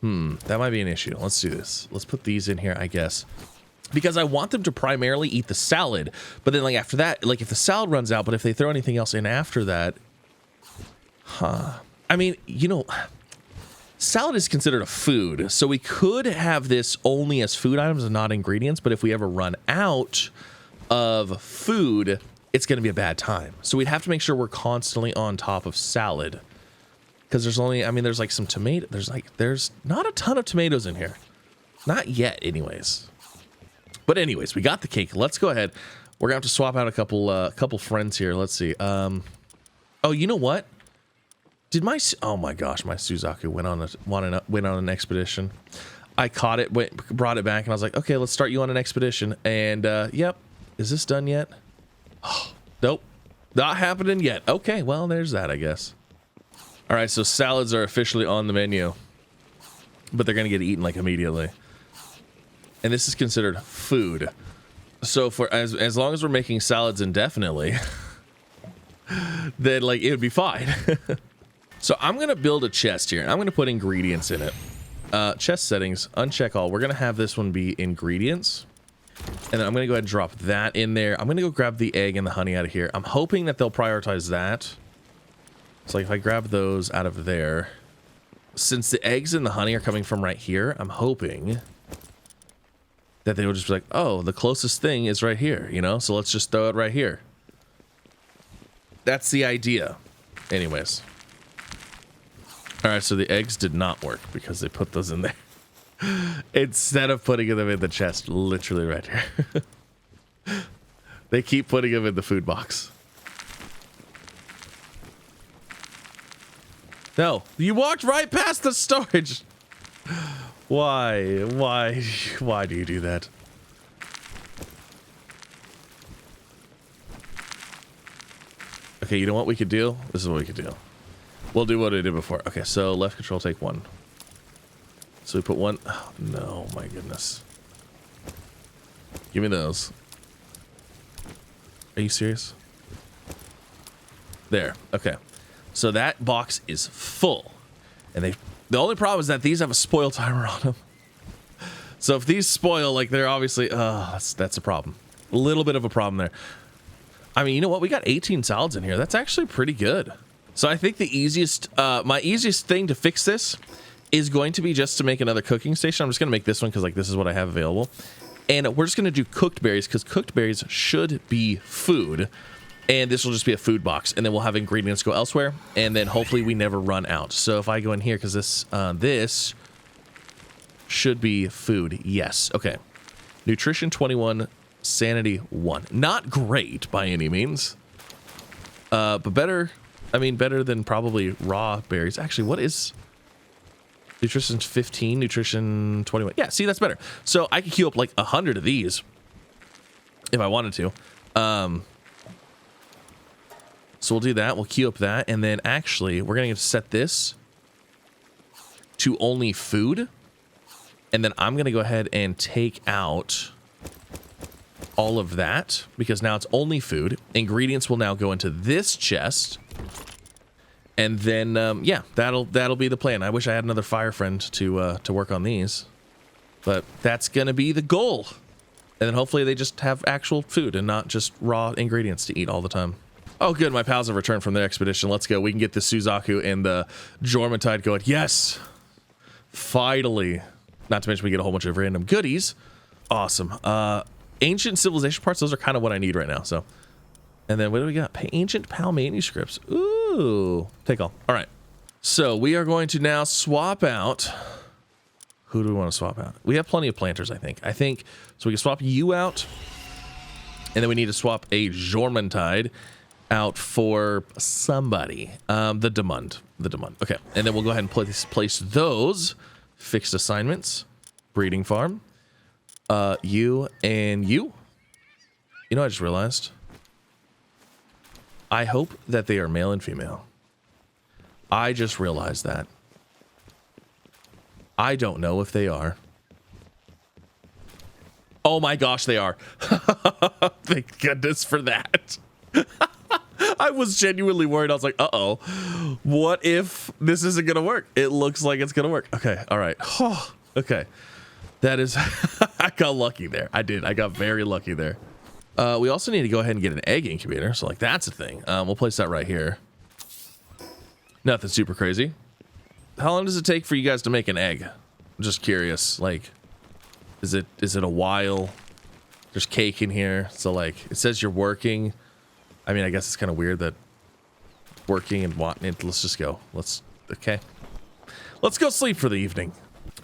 That might be an issue. Let's do this. Let's put these in here, I guess. Because I want them to primarily eat the salad, but then like after that, like if the salad runs out, but if they throw anything else in after that, I mean, you know, salad is considered a food, so we could have this only as food items and not ingredients, but if we ever run out of food, it's going to be a bad time. So we'd have to make sure we're constantly on top of salad. Because there's only, I mean, there's like some tomato. There's not a ton of tomatoes in here. Not yet, anyways. But anyways, we got the cake. Let's go ahead. We're gonna have to swap out a couple friends here. Let's see. Oh, you know what? Oh my gosh, my Suzaku went on an expedition. I caught it, brought it back, and I was like, okay, let's start you on an expedition. And yep, is this done yet? Oh, nope, not happening yet. Okay, well, there's that, I guess. All right, so salads are officially on the menu, but they're gonna get eaten like immediately. And this is considered food. So for as long as we're making salads indefinitely, then like it would be fine. So I'm gonna build a chest here, and I'm gonna put ingredients in it. Chest settings, uncheck all. We're gonna have this one be ingredients, and then I'm gonna go ahead and drop that in there. I'm gonna go grab the egg and the honey out of here. I'm hoping that they'll prioritize that. So like if I grab those out of there, since the eggs and the honey are coming from right here, I'm hoping that they will just be like, oh, the closest thing is right here, you know? So let's just throw it right here. That's the idea. Anyways. All right, so the eggs did not work because they put those in there. Instead of putting them in the chest, literally right here. They keep putting them in the food box. No, you walked right past the storage. Why do you do that? Okay, you know what we could do? This is what we could do. We'll do what I did before. Okay, so left control, take one. So we put one. Oh, no, my goodness. Give me those. Are you serious? There. Okay. So that box is full. And the only problem is that these have a spoil timer on them. So if these spoil, like they're obviously, that's a problem. A little bit of a problem there. I mean, you know what? We got 18 salads in here. That's actually pretty good. So I think the easiest, my easiest thing to fix this is going to be just to make another cooking station. I'm just going to make this one because like this is what I have available. And we're just going to do cooked berries because cooked berries should be food. And this will just be a food box. And then we'll have ingredients go elsewhere. And then hopefully we never run out. So if I go in here, because this should be food. Yes. Okay. Nutrition 21, sanity 1. Not great by any means. But better. I mean, better than probably raw berries. Actually, what is nutrition 15, nutrition 21? Yeah, see, that's better. So I could queue up like 100 of these if I wanted to. So we'll do that. We'll queue up that. And then actually, we're going to set this to only food. And then I'm going to go ahead and take out all of that because now it's only food. Ingredients will now go into this chest. And then, yeah, that'll be the plan. I wish I had another fire friend to work on these. But that's going to be the goal. And then hopefully they just have actual food and not just raw ingredients to eat all the time. Oh, good. My pals have returned from their expedition. Let's go. We can get the Suzaku and the Jormuntide going. Yes. Finally. Not to mention we get a whole bunch of random goodies. Awesome. Ancient civilization parts. Those are kind of what I need right now. So, and then what do we got? Ancient PAL manuscripts. Ooh. Take all. All right. So we are going to now swap out. Who do we want to swap out? We have plenty of planters, I think. So we can swap you out. And then we need to swap a Jormuntide out for somebody. The Demund. Okay. And then we'll go ahead and place those fixed assignments. Breeding farm. You and you. You know, I just realized. I hope that they are male and female. I just realized that. I don't know if they are. Oh my gosh, they are. Thank goodness for that. I was genuinely worried. I was like, uh-oh. What if this isn't going to work? It looks like it's going to work. Okay, all right. Okay. That is... I got lucky there. I did. I got very lucky there. We also need to go ahead and get an egg incubator. So, like, that's a thing. We'll place that right here. Nothing super crazy. How long does it take for you guys to make an egg? I'm just curious. Like, is it a while? There's cake in here. So, like, it says you're working. I mean, I guess it's kind of weird that working and wanting it. Let's just go. Okay. Let's go sleep for the evening.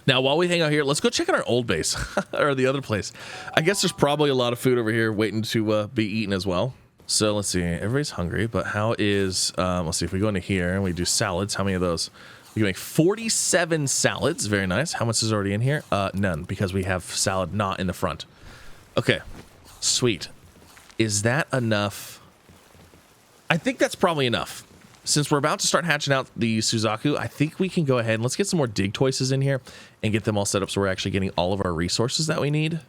Now, while we hang out here, let's go check out our old base or the other place. I guess there's probably a lot of food over here waiting to be eaten as well. So let's see. Everybody's hungry, but how is, let's see if we go into here and we do salads. How many of those? We can make 47 salads. Very nice. How much is already in here? None, because we have salad not in the front. Okay. Sweet. Is that enough? I think that's probably enough. Since we're about to start hatching out the Suzaku, I think we can go ahead and let's get some more dig toises in here and get them all set up so we're actually getting all of our resources that we need.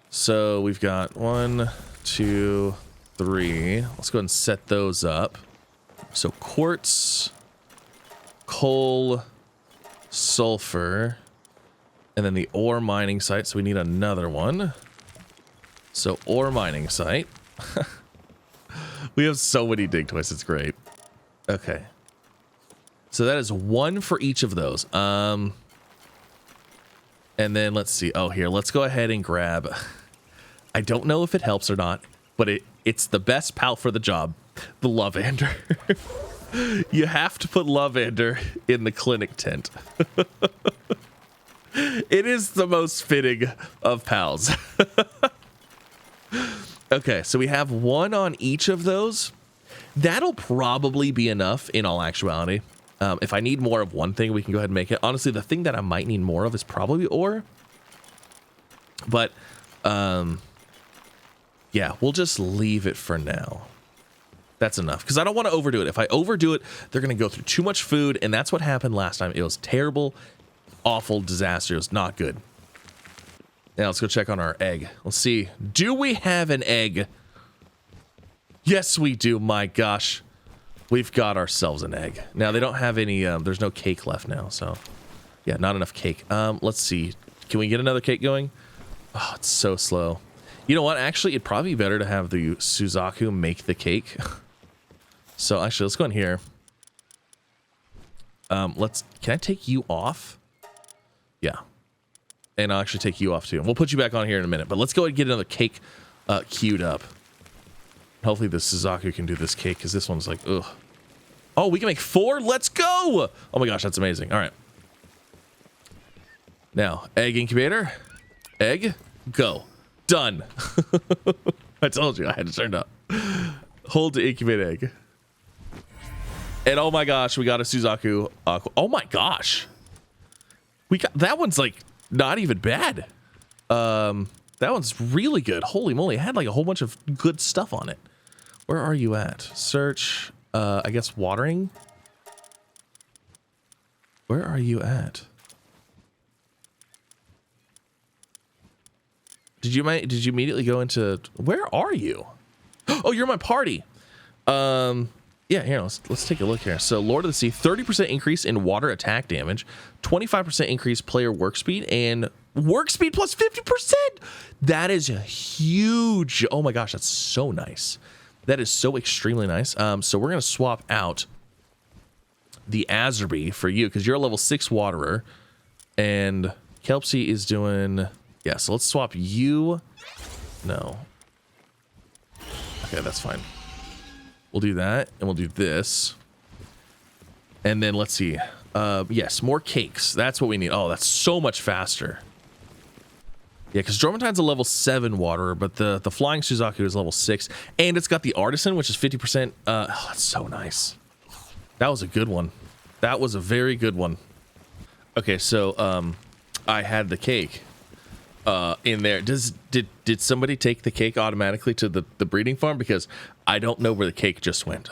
So we've got 1, 2, 3. Let's go ahead and set those up. So quartz, coal, sulfur, and then the ore mining site. So we need another one. So ore mining site. We have so many dig toys. It's great. Okay. So that is 1 for each of those. And then let's see. Oh, here. Let's go ahead and grab. I don't know if it helps or not, but it's the best pal for the job. The Lavander. You have to put Lavander in the clinic tent. It is the most fitting of pals. Okay, so we have 1 on each of those. That'll probably be enough in all actuality. If I need more of one thing, we can go ahead and make it. Honestly, the thing that I might need more of is probably ore. But, yeah, we'll just leave it for now. That's enough, because I don't want to overdo it. If I overdo it, they're going to go through too much food, and that's what happened last time. It was terrible, awful disaster. It was not good. Now, let's go check on our egg. Let's see. Do we have an egg? Yes, we do. My gosh. We've got ourselves an egg. Now, they don't have any, there's no cake left now, so. Yeah, not enough cake. Let's see. Can we get another cake going? Oh, it's so slow. You know what? Actually, it'd probably be better to have the Suzaku make the cake. So, actually, let's go in here. Can I take you off? Yeah. And I'll actually take you off too. We'll put you back on here in a minute, but let's go and get another cake queued up. Hopefully the Suzaku can do this cake, because this one's like, ugh. Oh, we can make 4? Let's go! Oh my gosh, that's amazing. All right. Now, egg incubator. Egg. Go. Done. I told you I had to turn it up. Hold to incubate egg. And oh my gosh, we got a Suzaku. Oh my gosh. We got, that one's like not even bad. That one's really good. Holy moly, it had like a whole bunch of good stuff on it. Where are you at? Search, I guess watering. Where are you at? Did you immediately go into, where are you? Oh, you're my party. Yeah, here, let's take a look here. So Lord of the Sea, 30% increase in water attack damage, 25% increase player work speed, and work speed plus 50%. That is huge. Oh my gosh, that's so nice. That is so extremely nice. So we're gonna swap out the Azerby for you, because you're a level 6 waterer, and Kelpsy is doing, yeah, so let's swap you. No. Okay, that's fine. We'll do that, and we'll do this. And then let's see. Yes, more cakes. That's what we need. Oh, that's so much faster. Yeah, because Dromantine's a level 7 waterer, but the Flying Suzaku is level 6. And it's got the Artisan, which is 50%. Oh, that's so nice. That was a good one. That was a very good one. Okay, so I had the cake in there. Did somebody take the cake automatically to the breeding farm? Because I don't know where the cake just went.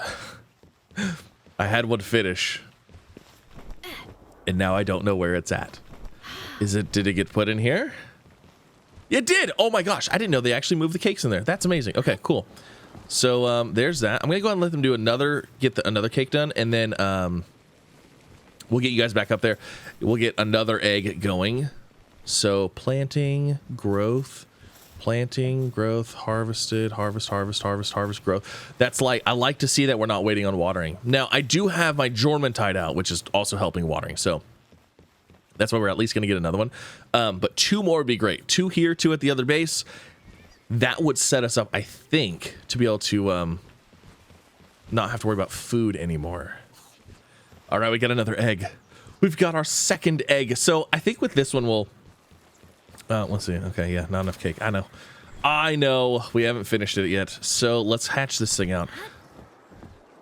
I had one finish, and now I don't know where it's at. Did it get put in here? It did. Oh my gosh, I didn't know they actually moved the cakes in there. That's amazing. Okay, cool. So there's that. I'm gonna go ahead and let them do another cake done, and then we'll get you guys back up there. We'll get another egg going. So planting, growth, harvested, harvest, growth. That's like, I like to see that we're not waiting on watering. Now, I do have my Jormuntide out, which is also helping watering. So that's why we're at least going to get another one. But 2 more would be great. 2 here, 2 at the other base. That would set us up, I think, to be able to not have to worry about food anymore. All right, we got another egg. We've got our second egg. So I think with this one, we'll... let's see. Okay, yeah, not enough cake. I know. We haven't finished it yet. So let's hatch this thing out.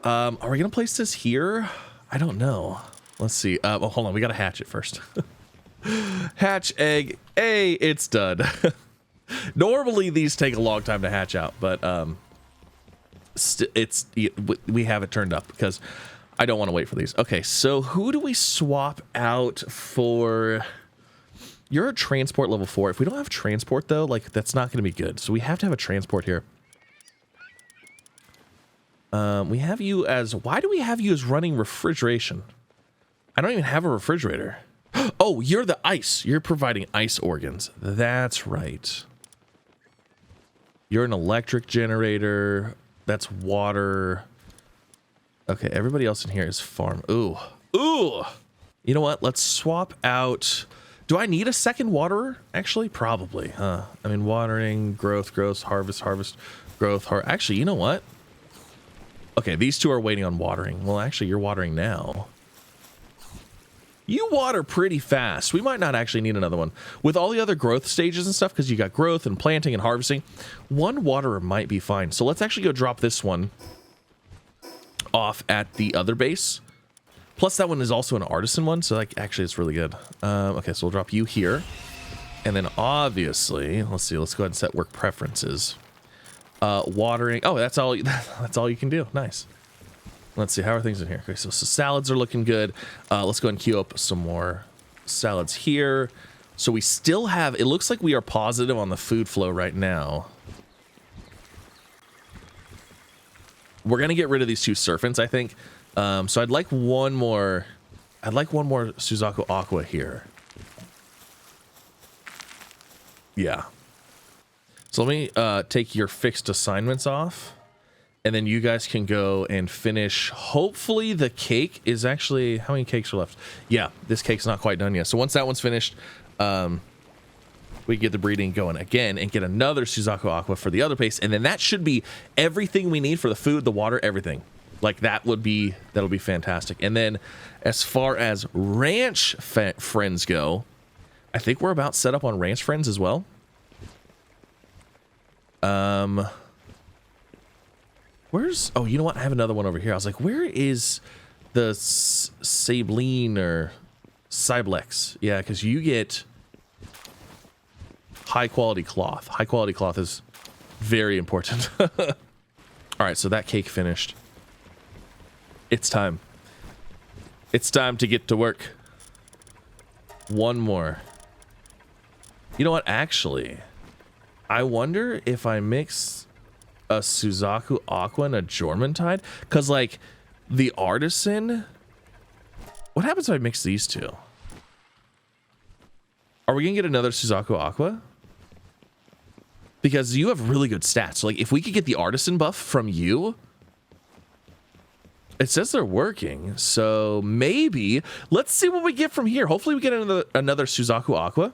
Are we going to place this here? I don't know. Let's see. Oh, hold on. We got to hatch it first. Hatch egg. Hey, it's done. Normally, these take a long time to hatch out, but we have it turned up because I don't want to wait for these. Okay, so who do we swap out for... You're a transport level 4. If we don't have transport, though, like, that's not going to be good. So we have to have a transport here. We have you as... Why do we have you as running refrigeration? I don't even have a refrigerator. Oh, you're the ice. You're providing ice organs. That's right. You're an electric generator. That's water. Okay, everybody else in here is farm. Ooh. Ooh! You know what? Let's swap out... Do I need a second waterer? Actually, probably, huh? I mean, watering, growth, harvest, growth, Actually, you know what? Okay, these two are waiting on watering. Well, actually, you're watering now. You water pretty fast. We might not actually need another one. With all the other growth stages and stuff, because you got growth and planting and harvesting, one waterer might be fine. So let's actually go drop this one off at the other base. Plus, that one is also an artisan one, so like actually it's really good. Okay, so we'll drop you here. And then obviously, let's see, let's go ahead and set work preferences. Watering. Oh, that's all you can do. Nice. Let's see, how are things in here? Okay, so salads are looking good. Let's go ahead and queue up some more salads here. So we still have, it looks like we are positive on the food flow right now. We're gonna get rid of these two serpents, I think. So I'd like one more Suzaku Aqua here. Yeah. So let me take your fixed assignments off, and then you guys can go and finish. Hopefully the cake is actually, how many cakes are left? Yeah, this cake's not quite done yet. So once that one's finished, we get the breeding going again and get another Suzaku Aqua for the other base, and then that should be everything we need for the food, the water, everything. Like that'll be fantastic. And then as far as ranch friends go, I think we're about set up on ranch friends as well. Where's, oh, you know what? I have another one over here. I was like, where is the Sabline or Cyblex? Yeah, because you get high quality cloth. High quality cloth is very important. All right, so that cake finished. It's time. It's time to get to work. One more. You know what? Actually, I wonder if I mix a Suzaku Aqua and a Jormuntide, because like the artisan, what happens if I mix these two? Are we gonna get another Suzaku Aqua? Because you have really good stats. So like if we could get the artisan buff from you, it says they're working, so maybe let's see what we get from here. Hopefully we get another Suzaku Aqua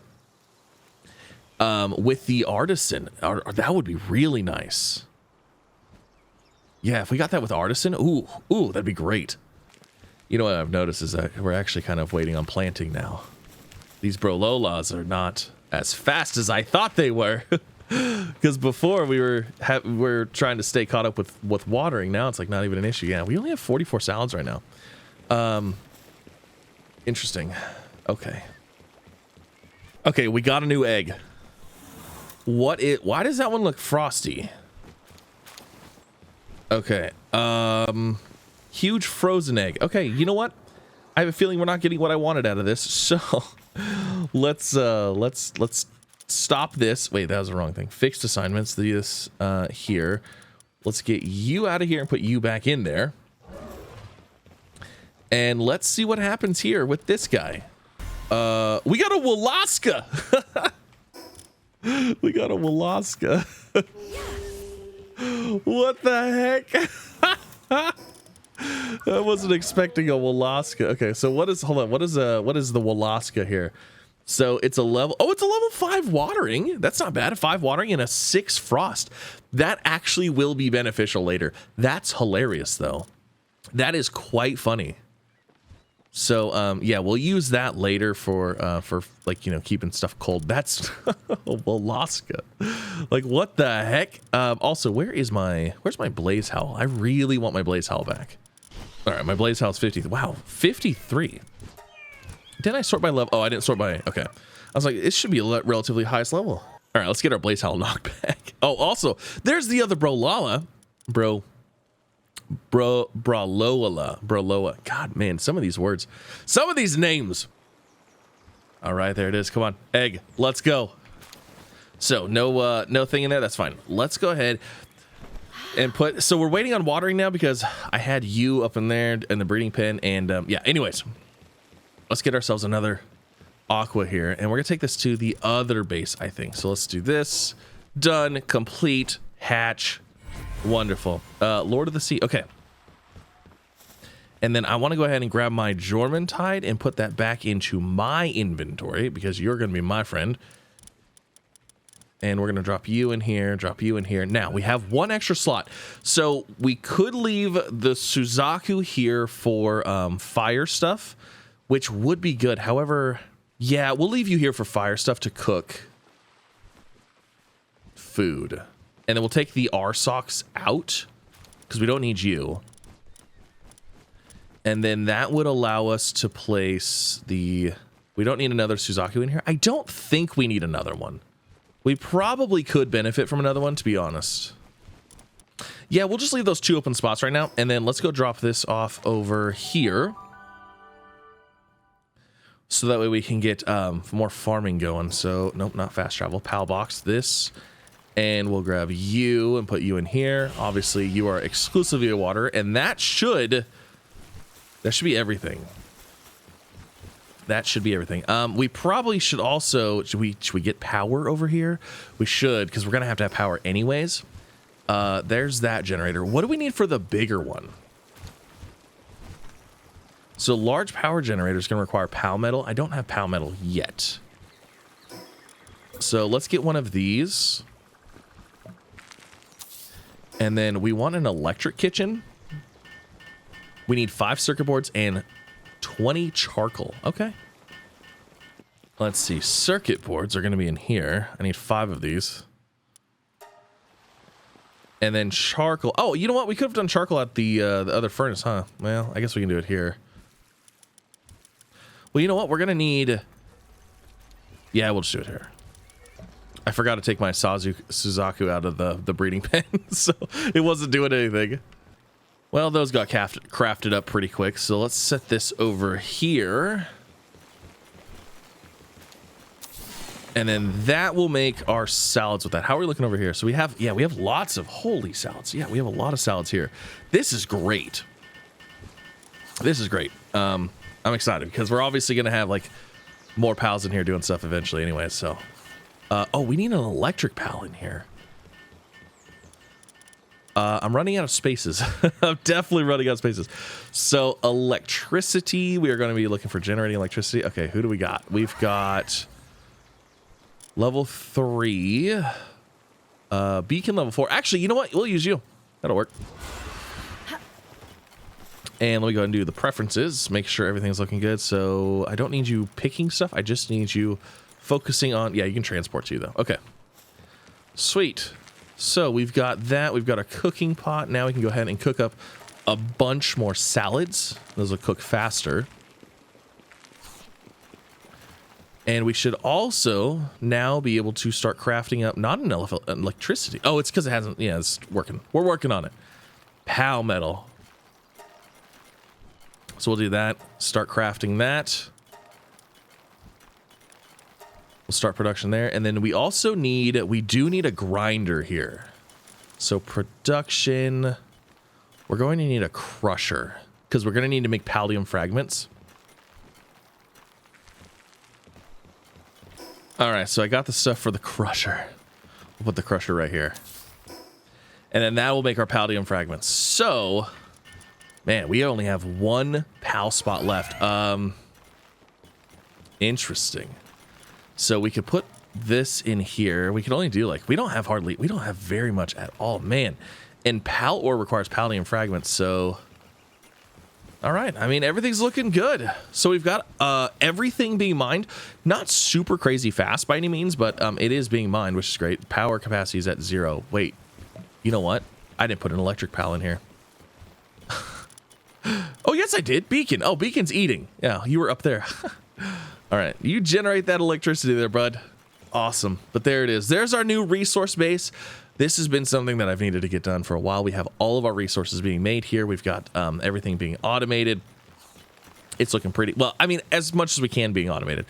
with the artisan. That would be really nice. Yeah, if we got that with artisan, ooh, that'd be great. You know what I've noticed is that we're actually kind of waiting on planting now. These Brololas are not as fast as I thought they were. Because before we were trying to stay caught up with watering. Now it's like not even an issue. Yeah, we only have 44 salads right now. Interesting. Okay, we got a new egg. Why does that one look frosty? Okay, huge frozen egg. Okay, you know what? I have a feeling we're not getting what I wanted out of this. So let's stop this. Wait, that was the wrong thing. Fixed assignments. This here. Let's get you out of here and put you back in there. And let's see what happens here with this guy. We got a Wolaska. We got a Wolaska. What the heck? I wasn't expecting a Wolaska. Okay, so what is, hold on, what is the Wolaska here? So it's a level, oh, it's a level 5 watering. That's not bad. A 5 watering and a 6 frost. That actually will be beneficial later. That's hilarious though. That is quite funny. So yeah, we'll use that later for like, you know, keeping stuff cold. That's Alaska. Like, what the heck? Also, where's my blaze howl? I really want my blaze howl back. All right, my blaze howl is 50. Wow, 53. Didn't I sort by level? Oh, I didn't sort by. Okay, I was like, it should be a relatively highest level. All right, let's get our blaze howl knocked back. Oh, also, there's the other Brolola. Broloa. God, man, some of these words, some of these names. All right, there it is. Come on, egg. Let's go. So no thing in there. That's fine. Let's go ahead and put. So we're waiting on watering now because I had you up in there in the breeding pen, and yeah. Anyways, let's get ourselves another aqua here, and we're gonna take this to the other base, I think. So let's do this. Done. Complete. Hatch. Wonderful. Lord of the Sea. Okay. And then I want to go ahead and grab my Jormuntide and put that back into my inventory because you're going to be my friend. And we're going to drop you in here, drop you in here. Now, we have one extra slot. So we could leave the Suzaku here for fire stuff, which would be good. However, yeah, we'll leave you here for fire stuff to cook food. And then we'll take the R-Socks out because we don't need you. And then that would allow us to place the... We don't need another Suzaku in here. I don't think we need another one. We probably could benefit from another one, to be honest. Yeah, we'll just leave those two open spots right now. And then let's go drop this off over here. So that way we can get more farming going. So, nope, not fast travel. PAL box this. And we'll grab you and put you in here. Obviously, you are exclusively a water. And that should be everything. That should be everything. We probably should also... Should we get power over here? We should, because we're going to have power anyways. There's that generator. What do we need for the bigger one? So large power generator is going to require PAL metal. I don't have PAL metal yet. So let's get one of these. And then we want an electric kitchen. We need 5 circuit boards and 20 charcoal. Okay. Let's see. Circuit boards are going to be in here. I need 5 of these. And then charcoal. Oh, you know what? We could have done charcoal at the other furnace, huh? Well, I guess we can do it here. Well, you know what? We're going to need... Yeah, we'll just do it here. I forgot to take my Suzaku out of the breeding pen, so it wasn't doing anything. Well, those got crafted up pretty quick, so let's set this over here. And then that will make our salads with that. How are we looking over here? So we have, yeah, we have lots of, holy salads. Yeah, we have a lot of salads here. This is great. This is great. I'm excited because we're obviously going to have like more pals in here doing stuff eventually anyway, so. Oh, we need an electric pal in here. I'm running out of spaces. I'm definitely running out of spaces. So electricity, we are going to be looking for generating electricity. Okay, who do we got? We've got level 3, beacon level 4. Actually, you know what? We'll use you. That'll work. And let me go ahead and do the preferences. Make sure everything's looking good. So I don't need you picking stuff. I just need you focusing on... Yeah, you can transport too, though. Okay. Sweet. So we've got that. We've got a cooking pot. Now we can go ahead and cook up a bunch more salads. Those will cook faster. And we should also now be able to start crafting up... Not an electricity. Oh, it's because it hasn't... Yeah, it's working. We're working on it. PAL metal. So we'll do that. Start crafting that. We'll start production there. And then we also need, we do need a grinder here. So production, we're going to need a crusher because we're going to need to make paldium fragments. All right, so I got the stuff for the crusher. We'll put the crusher right here. And then that will make our paldium fragments. So, man, we only have 1 pal spot left. Interesting. So we could put this in here. We could only do like, we don't have very much at all, man. And pal ore requires paldium fragments, so All right. I mean, everything's looking good. So we've got everything being mined. Not super crazy fast by any means, but it is being mined, which is great. Power capacity is at 0. Wait, you know what? I didn't put an electric pal in here. Oh, yes, I did. Beacon. Oh, Beacon's eating. Yeah, you were up there. All right. You generate that electricity there, bud. Awesome. But there it is. There's our new resource base. This has been something that I've needed to get done for a while. We have all of our resources being made here. We've got everything being automated. It's looking pretty well. I mean, as much as we can being automated.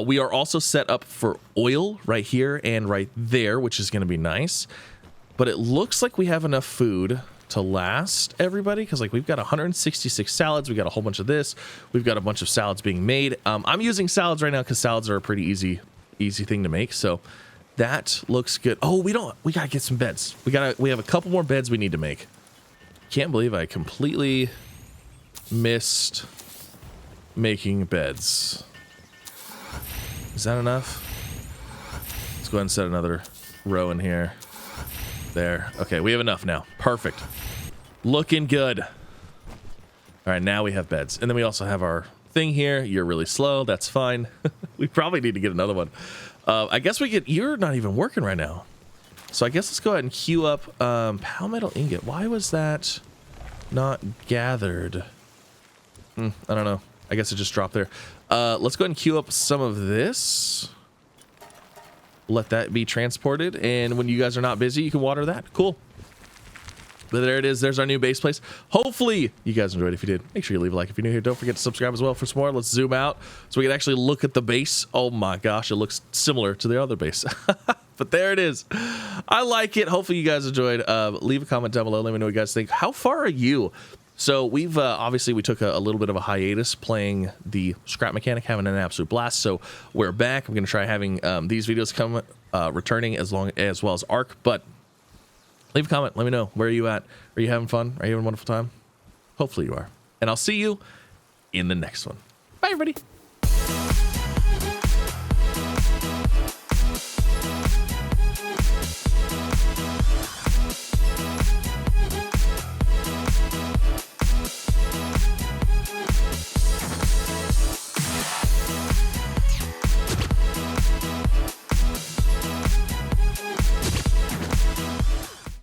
We are also set up for oil right here and right there, which is going to be nice. But it looks like we have enough food to last everybody, because like we've got 166 salads. We got a whole bunch of this. We've got a bunch of salads being made. I'm using salads right now because salads are a pretty easy thing to make. So that looks good. Oh, we gotta get some beds. We have a couple more beds we need to make. Can't believe I completely missed making beds. Is that enough? Let's go ahead and set another row in here. There. Okay, we have enough now. Perfect. Looking good. All right, now we have beds. And then we also have our thing here. You're really slow. That's fine. We probably need to get another one. I guess you're not even working right now. So I guess let's go ahead and queue up PAL metal ingot. Why was that not gathered? I don't know. I guess it just dropped there. Let's go ahead and queue up some of this. Let that be transported, and when you guys are not busy, you can water that. Cool. But there it is. There's our new base place. Hopefully you guys enjoyed. If you did, make sure you leave a like. If you're new here, don't forget to subscribe as well for some more. Let's zoom out so we can actually look at the base. Oh my gosh, it looks similar to the other base. But there it is. I like it. Hopefully you guys enjoyed. Leave a comment down below. Let me know what you guys think. How far are you? So we've obviously we took a little bit of a hiatus playing the scrap mechanic, having an absolute blast. So we're back. I'm going to try having these videos come returning as well as Arc. But leave a comment. Let me know. Where are you at? Are you having fun? Are you having a wonderful time? Hopefully you are. And I'll see you in the next one. Bye, everybody.